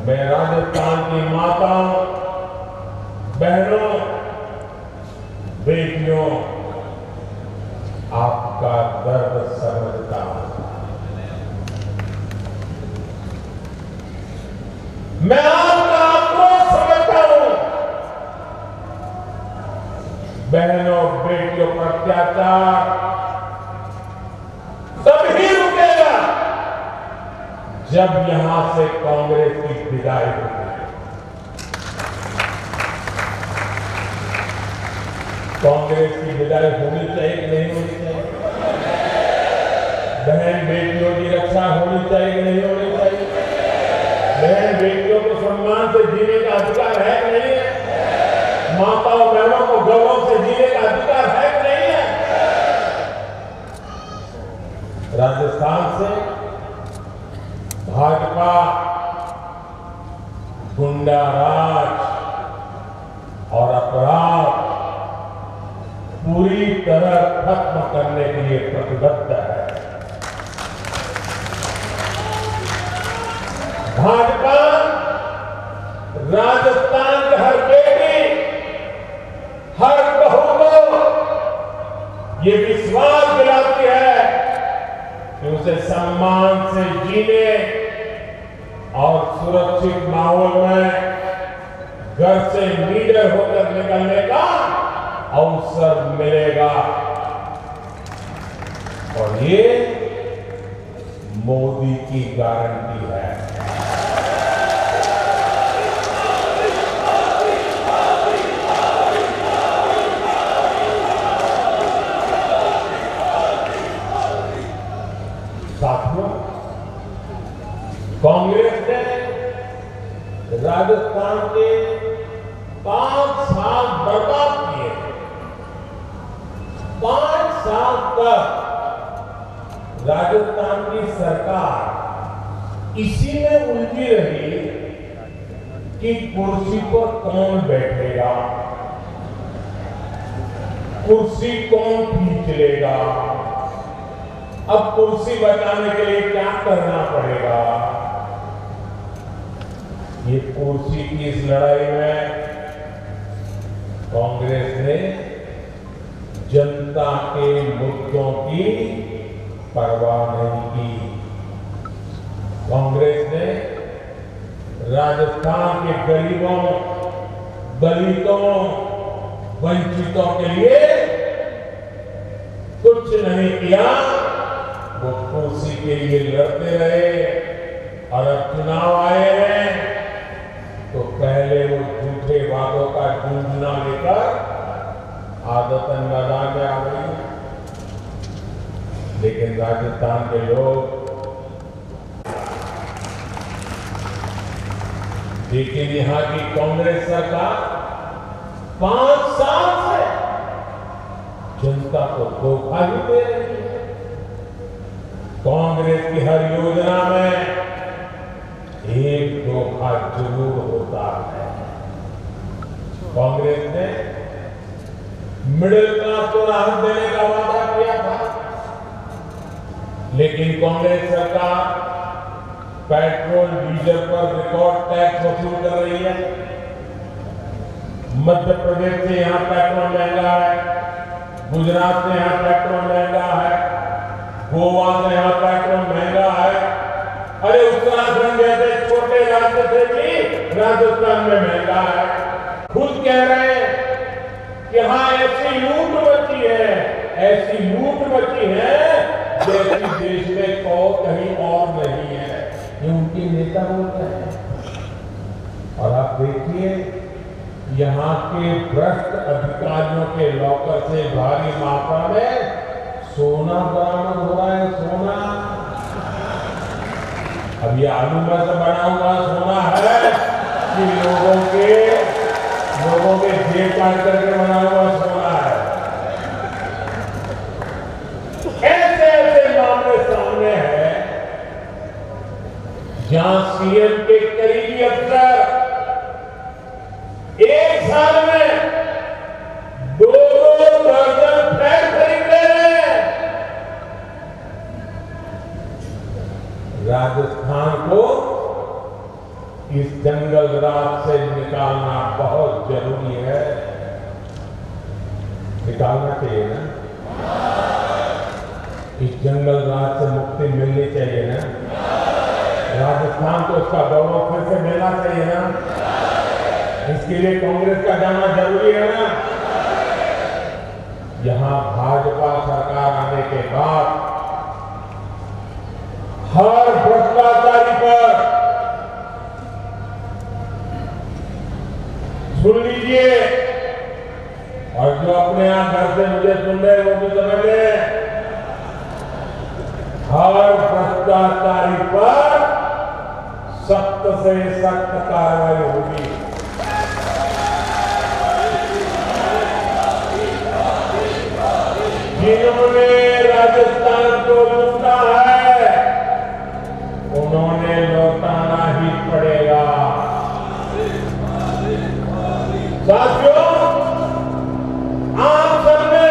मैं राजस्थान की माताओं, बहनों, बेटियों, आपका दर्द समझता हूं। मैं आपका आक्रोश समझता हूं। बेटियों पर अत्याचार तभी रुकेगा जब यहां से कांग्रेस की विदाई होगी। कांग्रेस की विदाई होनी चाहिए कि नहीं होनी चाहिए? बहन बेटियों की रक्षा होनी चाहिए कि नहीं होनी चाहिए? बहन बेटियों को सम्मान से जीने का अधिकार है कि नहीं है? माताओं बहनों को गौरव से जीने का अधिकार है कि नहीं है? राजस्थान से भाजपा गुंडा राज और अपराध पूरी तरह खत्म करने के लिए प्रतिबद्ध है। भाजपा राजस्थान के हर बेटी, हर बहू को ये विश्वास दिलाती है कि उसे सम्मान से जीने और सुरक्षित माहौल में घर से लीडर होकर निकलने का अवसर मिलेगा। और ये मोदी की गारंटी है। साथियों, कांग्रेस ने राजस्थान के 5 साल बर्बाद किए। 5 साल तक राजस्थान की सरकार इसी में उलझी रही कि कुर्सी पर कौन बैठेगा, कुर्सी कौन खींच लेगा, अब कुर्सी बचाने के लिए क्या करना पड़ेगा। ये कुर्सी की इस लड़ाई में कांग्रेस ने जनता के मुद्दों की परवाह नहीं की। कांग्रेस ने राजस्थान के गरीबों, दलितों, वंचितों के लिए कुछ नहीं किया। वो कुर्सी के लिए लड़ते रहे और अब चुनाव आए हैं तो पहले वो झूठे वादों का गूंजना लेकर आदतन मैदान में आ गई। लेकिन राजस्थान के लोग, लेकिन यहां की कांग्रेस सरकार 5 साल से जनता को धोखा ही दे रही है। कांग्रेस की हर योजना में एक धोखा जरूर होता है। कांग्रेस ने मिडिल क्लास को राहत देने का वादा किया था, लेकिन कांग्रेस सरकार पेट्रोल डीजल पर रिकॉर्ड टैक्स वसूल कर रही है। मध्य प्रदेश से यहां पेट्रोल महंगा है, गुजरात से यहां पेट्रोल महंगा है, गोवा से यहां पेट्रोल महंगा है। अरे उत्तराखंड जैसे छोटे राज्य से भी राजस्थान में महंगा है। खुद कह रहे हैं कि यहां ऐसी लूट मची है, ऐसी लूट मची है जैसी देश में कहीं और नहीं है। ये उनके नेता बोलते हैं। और आप देखिए, यहाँ के भ्रष्ट अधिकारियों के लॉकर से भारी मात्रा में सोना बरामद हो रहा है। सोना, अब ये आलू में से बना हुआ सोना है कि लोगों के जेब काट करके बना हुआ सोना है। ऐसे ऐसे मामले सामने हैं जहां सीएम के करीबी अफसर एक साल में 2-2 दर्जन फ्लैट खरीद ले रहे हैं। राजस्थान को इस जंगल राज से निकालना बहुत जरूरी है। निकालना चाहिए ना, इस जंगल राज से मुक्ति मिलनी चाहिए ना। राजस्थान को उसका गौरव फिर से मिलना चाहिए ना। इसके लिए कांग्रेस का जाना जरूरी है ना। यहाँ भाजपा सरकार आने के बाद हर भ्रष्टाचारी पर सुन लीजिए, और जो अपने यहां घर से मुझे सुन रहे वो भी समझ ले, हर भ्रष्टाचारी पर सख्त से सख्त कार्रवाई होगी। जिन्होंने राजस्थान को लूटा है उन्होंने लौटाना ही पड़ेगा। साथियों, आप सबने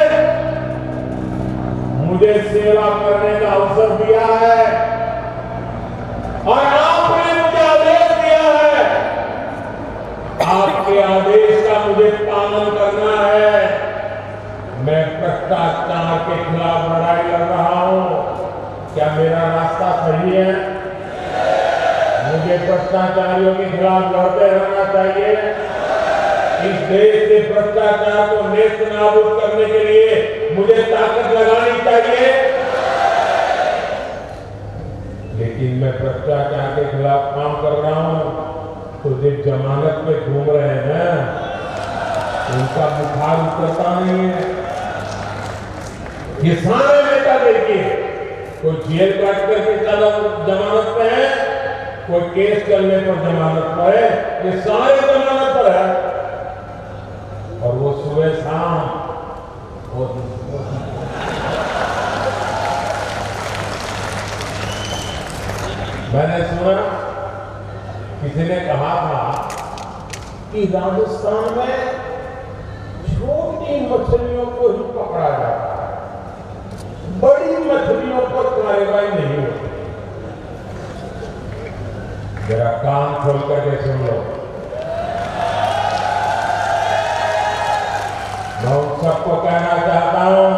मुझे सेवा करने का अवसर दिया है और आपने मुझे आदेश दिया है। आपके आदेश का मुझे पालन करना है। मैं भ्रष्टाचार के खिलाफ लड़ाई लड़ रहा हूं। क्या मेरा रास्ता सही है? मुझे भ्रष्टाचारियों के खिलाफ लड़ते रहना चाहिए। इस देश से भ्रष्टाचार को नेस्त नाबूद करने के लिए मुझे ताकत लगानी चाहिए। लेकिन मैं भ्रष्टाचार के खिलाफ काम कर रहा हूं तो जो जमानत पे घूम रहे हैं उनका बुखार उतरता नहीं है। ये सारे नेता देखिए, कोई जेल काट करके जमानत पे है, कोई केस चलने पर जमानत पर है, ये सारे जमानत पर है। और वो सुबह शाम मैंने सुना किसी ने कहा था कि राजस्थान में छोटी मछलियों को ही पकड़ा जाता है, बड़ी मछलियों पर कार्रवाई नहीं होती। जरा कान खोल करके सुन लो। मैं उन सबको कहना चाहता हूं,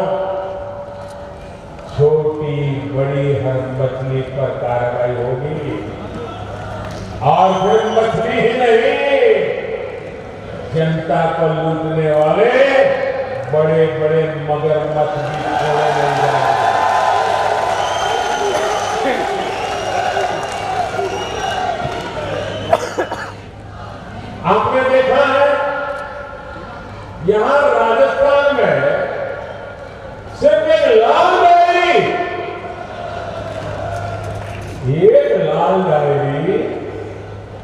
छोटी बड़ी हर मछली पर कार्रवाई होगी। और फिर मछली ही नहीं, जनता को लूटने वाले बड़े बड़े मगरमच्छ भी छोड़े नहीं जाएंगे। आपने देखा है यहां राजस्थान में सिर्फ एक लाल डायरी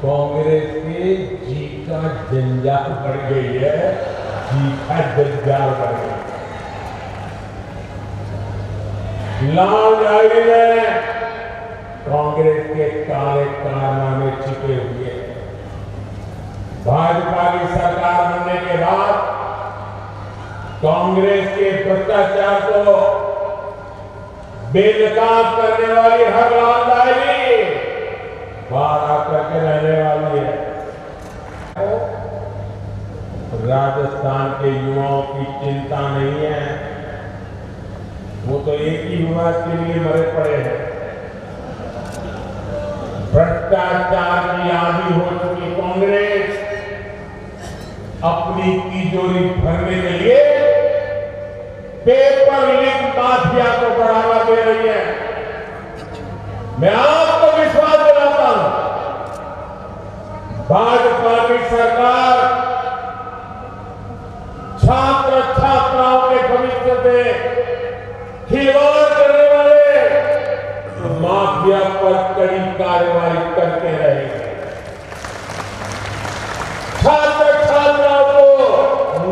कांग्रेस के जी का जंजाल बढ़ गई है, जी का जंजाल बढ़ गई। लाल डायरी में कांग्रेस के काले कारनामे छिपे हुए हैं। भाजपा की सरकार बनने के बाद कांग्रेस के भ्रष्टाचार को बेनकाब करने वाली हर लाल डायरी बाहर आकर के रहने वाली है। राजस्थान के युवाओं की चिंता नहीं है, वो तो एक ही युवा के लिए मरे पड़े हैं। भ्रष्टाचार की आदी हो चुकी कांग्रेस अपनी तिजोरी भरने के लिए पेपर लीक माफिया को बढ़ावा दे रही है। मैं आपको विश्वास दिलाता हूं, भाजपा की सरकार छात्र छात्राओं के भविष्य से खिलवाड़ करने वाले माफिया पर कड़ी कार्रवाई करते रहेंगे। छात्र छात्राओं को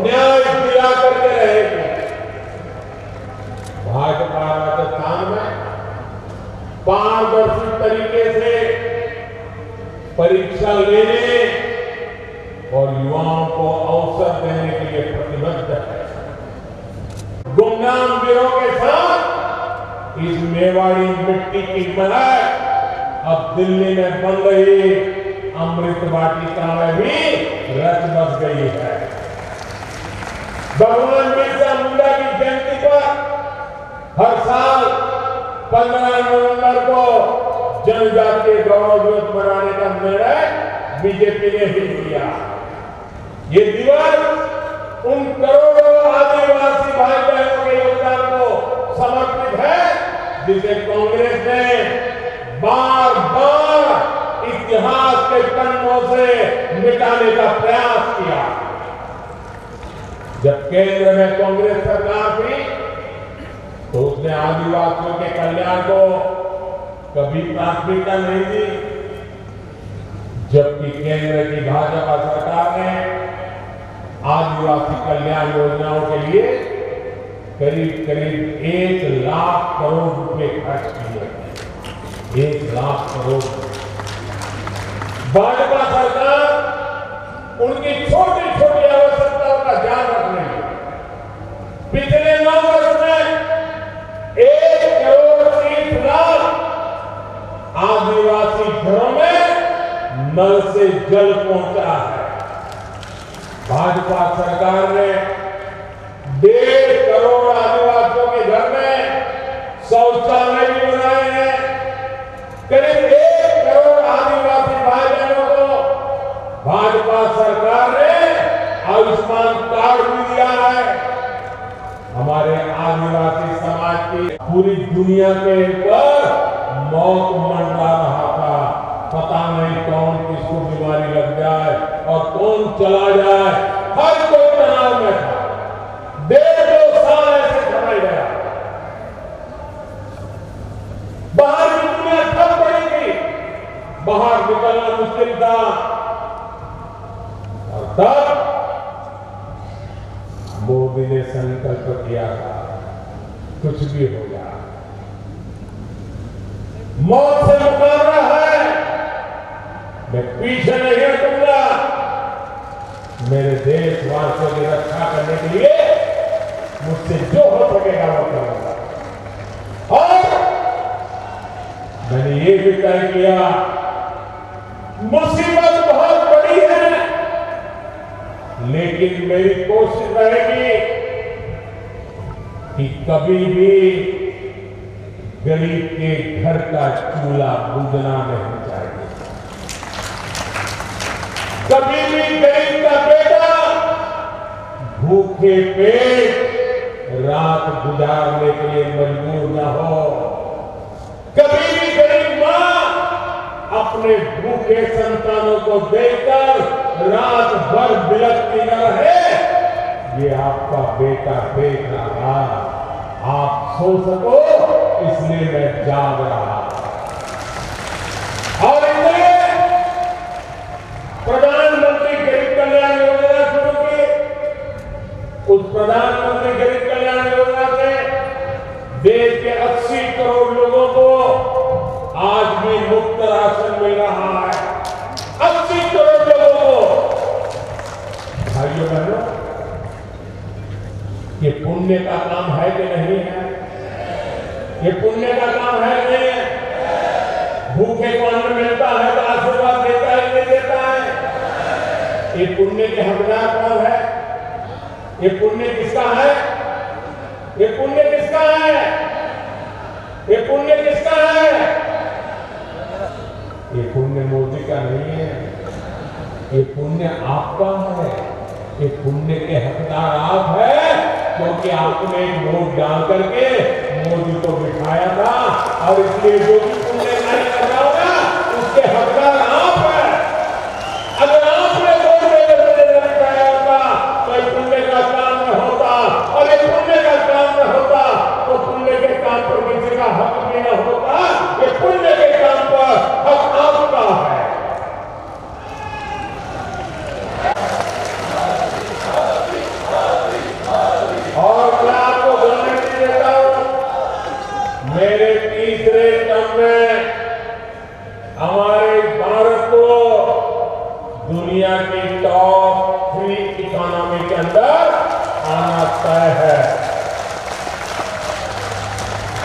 न्याय दिला करके रहेगी। भाजपा राजस्थान में पारदर्शी तरीके से परीक्षा लेने और युवाओं को अवसर देने के लिए प्रतिबद्ध है। गुमनाम गिरोह के साथ इस मेवाड़ी मिट्टी की महक अब दिल्ली में बन रही अमृत वाटिका में भी रच बस गई है। भगवान बिरसा मुंडा की जयंती पर हर साल 15 नवंबर को जनजातीय गौरव दिवस मनाने का निर्णय बीजेपी ने ही लिया। ये दिवस उन करोड़ों आदिवासी भाई बहनों के योगदान को समर्पित है, जिसे कांग्रेस ने बार बार इतिहास के पन्नों से मिटाने का प्रयास किया। जब केंद्र में कांग्रेस सरकार थी तो उसने आदिवासियों के कल्याण को कभी प्राथमिकता नहीं दी, जबकि केंद्र की भाजपा सरकार ने आदिवासी कल्याण योजनाओं के लिए करीब करीब 1 लाख करोड़ रुपए खर्च किए। 1 लाख करोड़। भाजपा सरकार उनकी छोटी छोटी आवश्यकताओं का ध्यान रखने में पिछले 9 वर्ष में 1 करोड़ 30 लाख आदिवासी घरों में नल से जल पहुंचा है। भाजपा सरकार ने 1.5 करोड़ आदिवासियों के घर में शौचालय भी बनाए हैं। करीब 1 करोड़ आदिवासी भाई बहनों को भाजपा सरकार ने आयुष्मान कार्ड भी दिया है। हमारे आदिवासी समाज की पूरी दुनिया के ऊपर मौत मंडरा रहा था। पता नहीं कौन किसको बीमारी लग जाए और कौन चला जाए, हर कोई तनाव में था। 1.5-2 साल ऐसे समय गया। बाहर की दुनिया थक पड़ी थी, बाहर निकलना मुश्किल था। और तब मोदी ने संकल्प किया था, कुछ भी हो जाए, मौत से मुकाबला है, मैं पीछे नहीं हटूंगा। मेरे देशवासियों की रक्षा करने के लिए मुझसे जो हो सकेगा वो करूंगा। और मैंने ये भी तय किया, मुसीबत बहुत बड़ी है, लेकिन मेरी कोशिश रहेगी कि कभी भी गरीब के घर का चूल्हा बुझना नहीं चाहिए। कभी भी गरीब का बेटा भूखे पेट रात गुजारने के लिए मजबूर न हो। कभी भी गरीब मां अपने भूखे संतानों को देखकर रात भर बिलखती न रहे। ये आपका बेटा देख रहा, आप सो सको इसलिए मैं जाग रहा। और इसलिए प्रधानमंत्री गरीब कल्याण योजना शुरू की। उस प्रधानमंत्री गरीब कल्याण योजना से देश के 80 करोड़ लोगों को आज भी मुफ्त राशन मिल रहा है। 80 करोड़ लोगों को। भाइयों बहनों, ये पुण्य का काम है कि नहीं है? ये पुण्य का काम है कि नहीं है? भूखे को अन्न मिलता है तो आशीर्वाद देता है नहीं देता है? ये पुण्य के हकदार कौन है? ये पुण्य किसका है? ये पुण्य किसका है? ये पुण्य किसका है? ये पुण्य मोदी का नहीं है, ये पुण्य आपका है। ये पुण्य के हकदार आप हैं, क्योंकि आपने एक वोट डाल करके मोदी को बिठाया था। और इसलिए जो भी पुण्य नहीं कर रहा होगा उसके हकदार आप हैं। अगर आपने वोट देकर नहीं बिठाया होता तो ये पुण्य का काम न होता, और ये पुण्य का काम न होता तो पुण्य के काम पर किसी का हक भी न होता। ये पुण्य के काम पर हक आपका है। और मैं आपको गारंटी देता हूं, मेरे तीसरे टर्म में हमारे भारत को दुनिया की टॉप 3 इकोनॉमी के अंदर आना तय है।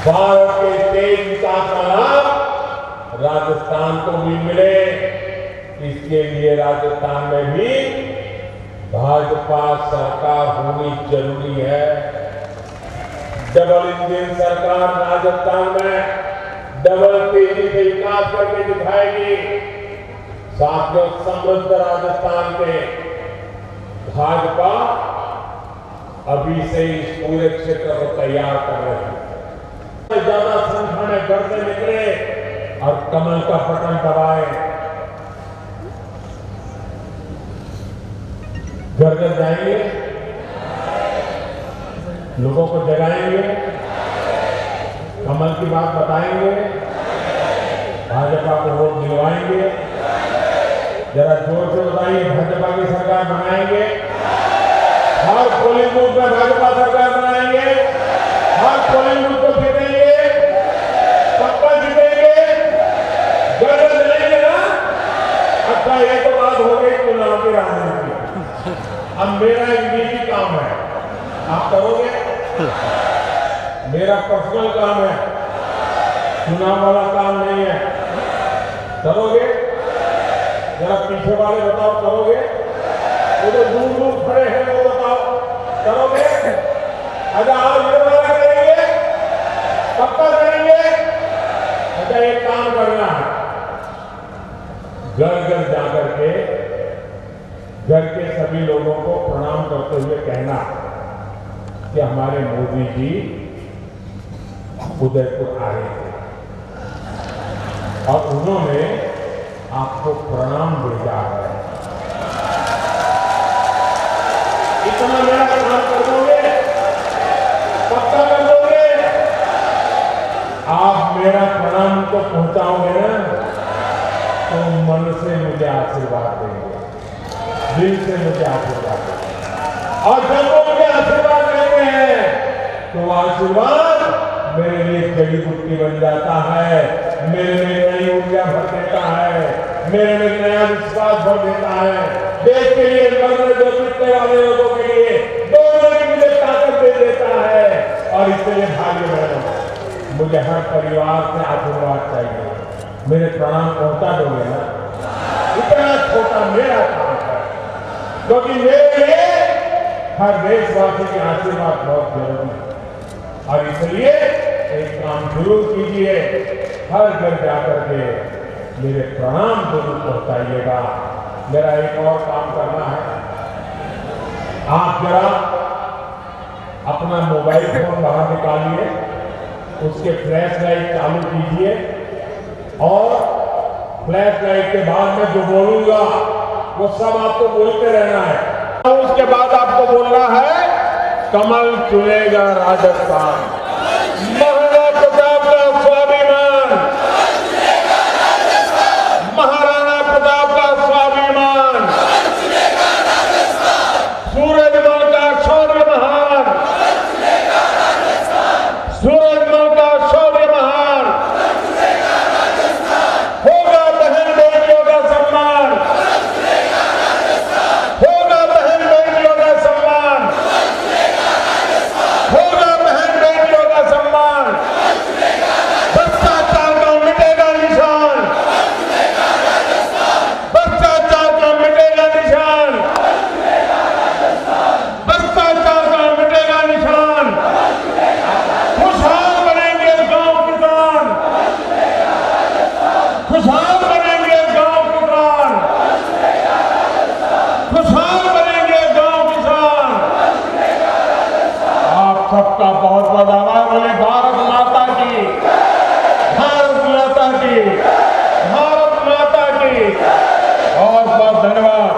भारत के तेज विकास का लाभ राजस्थान को भी मिले, इसके लिए राजस्थान में भी भाजपा सरकार होनी जरूरी है। डबल इंजन सरकार राजस्थान में डबल तेजी से विकास करके दिखाएगी। साथियों, समृद्ध राजस्थान के भाजपा अभी से इस पूरे क्षेत्र को तैयार कर रहे हैं। ज्यादा संख्या में घर से निकले और कमल का बटन दबाए, घर घर जाएंगे, लोगों को जगाएंगे, कमल की बात बताएंगे, भाजपा को वोट दिलवाएंगे। जरा जोर से बताइए, भाजपा की सरकार बनाएंगे, हर पोलिंग बूथ में भाजपा सरकार बनाएंगे, हर पोलिंग बूथ को जीतेंगे, पक्का जीतेंगे, घर चलेंगे ना। अच्छा, ये तो बात हो गई चुनाव की राजनीति। अब मेरा एक निजी काम है, आप करोगे? मेरा पर्सनल काम है, चुनाव वाला काम नहीं है। करोगे? जरा पीछे वाले बताओ, करोगे? वो जो दूर दूर खड़े हैं वो बताओ, करोगे? अच्छा, आप ये वाला करेंगे, पक्का करेंगे? अच्छा, एक काम करना है, घर घर जाकर के घर के सभी लोगों को प्रणाम करते हुए कहना कि हमारे मोदी जी उदयपुर आ रहे थे और उन्होंने आपको प्रणाम भेजा है। इतना मेरा प्रणाम कर दोगे? पक्का कर दोगे? आप मेरा प्रणाम को पहुंचाओगे ना, तो मन से मुझे आशीर्वाद देंगे, दिल से मुझे आशीर्वाद देंगे। और जब वो मुझे आशीर्वाद देते हैं तो वो आशीर्वाद मेरे लिए जड़ी बूटी बन जाता है, मेरे लिए नई ऊर्जा भर देता है, मेरे लिए नया विश्वास भर देता है। देश के लिए लड़ने जो जीतने वाले लोगों के लिए दौड़ने की मुझे ताकत दे देता है। और इसलिए भाग्य बहनों, मुझे हर परिवार से आशीर्वाद चाहिए, मेरे प्रणाम पहुंचा दोगे ना? इतना छोटा मेरा काम है, क्योंकि मेरे लिए हर देशवासी के आशीर्वाद बहुत जरूरी है। और इसलिए एक काम जरूर कीजिए, हर घर जाकर के मेरे प्रणाम जरूर पहुंचाइएगा। मेरा एक और काम करना है, आप जरा अपना मोबाइल फोन बाहर निकालिए, उसके फ्लैश लाइट चालू कीजिए और फ्लैश लाइट के बाद में जो बोलूंगा वो सब आपको बोलते रहना है। उसके बाद आपको बोलना है, कमल चुनेगा राजस्थान, महाराणा प्रताप का स्वाभिमान, महाराणा प्रताप का स्वाभिमान, सूरजमल का शौर्य महान, सूरजमल का शौर्य महान, होगा बहन बेटियों का सम्मान, होगा बहन बेटियों का सम्मान, होगा बहन बेटियों का सम्मान। भ्रष्टाचार का मिटेगा निशान, भ्रष्टाचार का मिटेगा निशान, भ्रष्टाचार का मिटेगा निशान। खुशहाल बनेंगे गांव किसान, खुशहाल बनेंगे गांव किसान, खुशहाल बनेंगे गांव किसान। आप सबका बहुत बहुत आभार। बोले भारत माता की, भारत माता की, भारत माता की। बहुत बहुत धन्यवाद।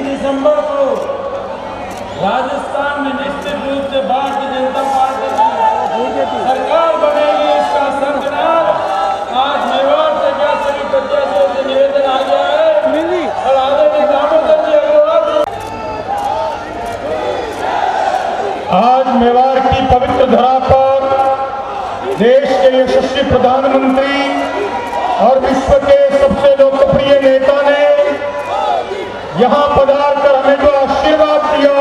दिसंबर को राजस्थान में निश्चित रूप से भारतीय जनता पार्टी की सरकार बनेगी, इसका सरकार आज मेवाड़ से क्या सभी प्रत्याशियों से निवेदन आ गया है और आदरणीय दामोदर जी अग्रवाल आज मेवाड़ की पवित्र धरा पर देश के यशस्वी प्रधानमंत्री और विश्व के सबसे लोकप्रिय नेता ने यहाँ पधार कर हमें जो आशीर्वाद दिया,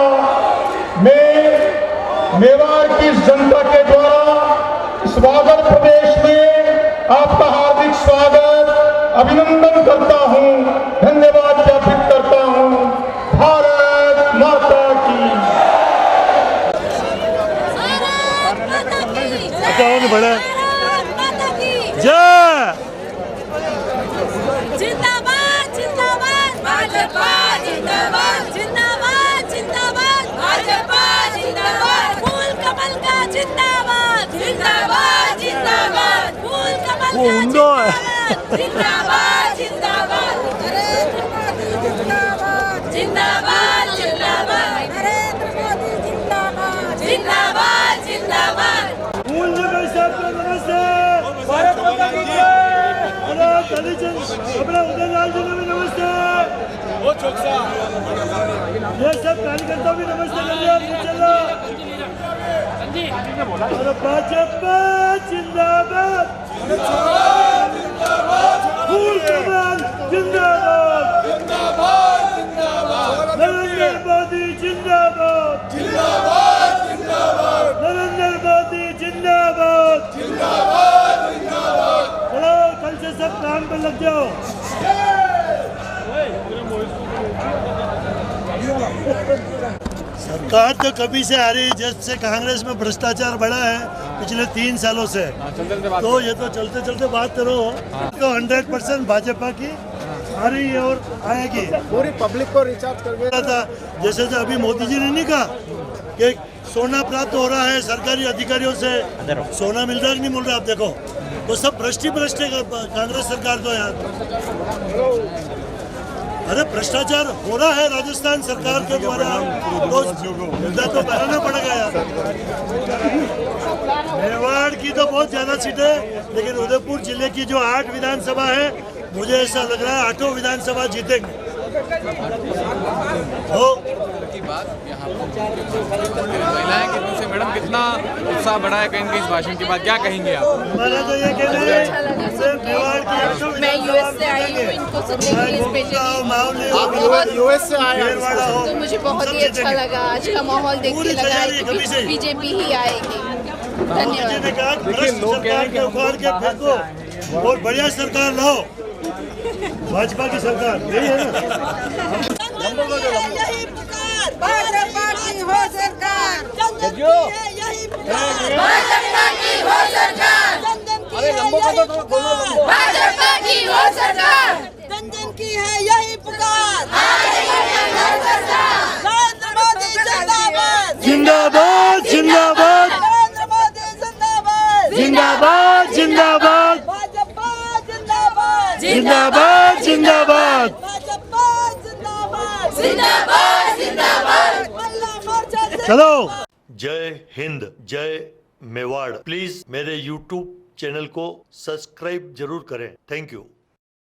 मैं मेवाड़ की इस जनता के द्वारा इस वागड़ प्रदेश में आपका हार्दिक स्वागत, अभिनंदन करता हूँ, धन्यवाद ज्ञापित करता हूँ। भारत माता की। अच्छा, और बड़ा जय जिंदाबाद जिंदाबाद भाजपा जिंदाबाद जिंदाबाद जिंदाबाद भाजपा जिंदाबाद फूल कमल का जिंदाबाद जिंदाबाद जिंदाबाद फूल कमल वो का उंडो है। जिंदाबाद जिंदाबाद नरेंद्र मोदी जिंदाबाद जिंदाबाद जिंदाबाद नरेंद्र मोदी जिंदाबाद जिंदाबाद जिंदाबाद फूल नगर साहब को नमस्ते। भारत माता की जय। अपना उदयलाल जी को भी नमस्ते। ये सब कार्यकर्ता भी नमस्ते कर दिया। चलो और भाजपा जिंदाबाद फूल कमल जिंदाबाद नरेंद्र मोदी जिंदाबाद नरेंद्र मोदी जिंदाबाद चलो कल से सब काम पर लग जाओ। सरकार तो कभी से आ रही, जब से कांग्रेस में भ्रष्टाचार बढ़ा है पिछले 3 सालों से, तो ये तो चलते चलते बात करो तो 100% भाजपा की आ रही है और आएगी। पूरी पब्लिक को रिचार्ज करके था जैसे अभी मोदी जी ने नहीं कहा कि सोना प्राप्त हो रहा है सरकारी अधिकारियों से, सोना मिल रहा है कि नहीं मिल रहा, आप देखो तो सब भ्रष्ट ही भ्रष्ट है कांग्रेस सरकार तो यार। अरे भ्रष्टाचार हो रहा है राजस्थान सरकार के द्वारा, तो मुद्दा तो बनाना पड़ेगा यार। मेवाड़ की तो बहुत ज्यादा सीटें है, लेकिन उदयपुर जिले की जो 8 विधानसभा है, मुझे ऐसा लग रहा है 8 विधानसभा जीतेंगे। हो महिलाएं की तरफ से मैडम कितना उत्साह बढ़ा है कहीं इस भाषण के बाद, क्या कहेंगे आप? हमारा तो ये कहना है मेवाड़ की 8 मैं यूएस से आई हूँ इनको सुनने के लिए स्पेशली। यूएस से आए तो मुझे बहुत ही अच्छा लगा, आज का माहौल देख के लगा है कि बीजेपी ही आएगी। धन्यवाद। ने कहा भ्रष्ट सरकार के उखाड़ के फेंको और बढ़िया सरकार लाओ, भाजपा की सरकार यही है ना। यही पुकार भाजपा की हो सरकार, यही पुकार भाजपा की हो सरकार, अरे भाजपा की हो सरकार, जनजन की है यही पुकार, नरेंद्र मोदी जिंदाबाद जिंदाबाद जिंदाबाद नरेंद्र मोदी जिंदाबाद जिंदाबाद जिंदाबाद भाजपा जिंदाबाद जिंदाबाद जिंदाबाद भाजपा जिंदाबाद जिंदाबाद जिंदाबाद महिला मोर्चा चलो। जय हिंद, जय मेवाड़। प्लीज मेरे YouTube चैनल को सब्सक्राइब जरूर करें। Thank you.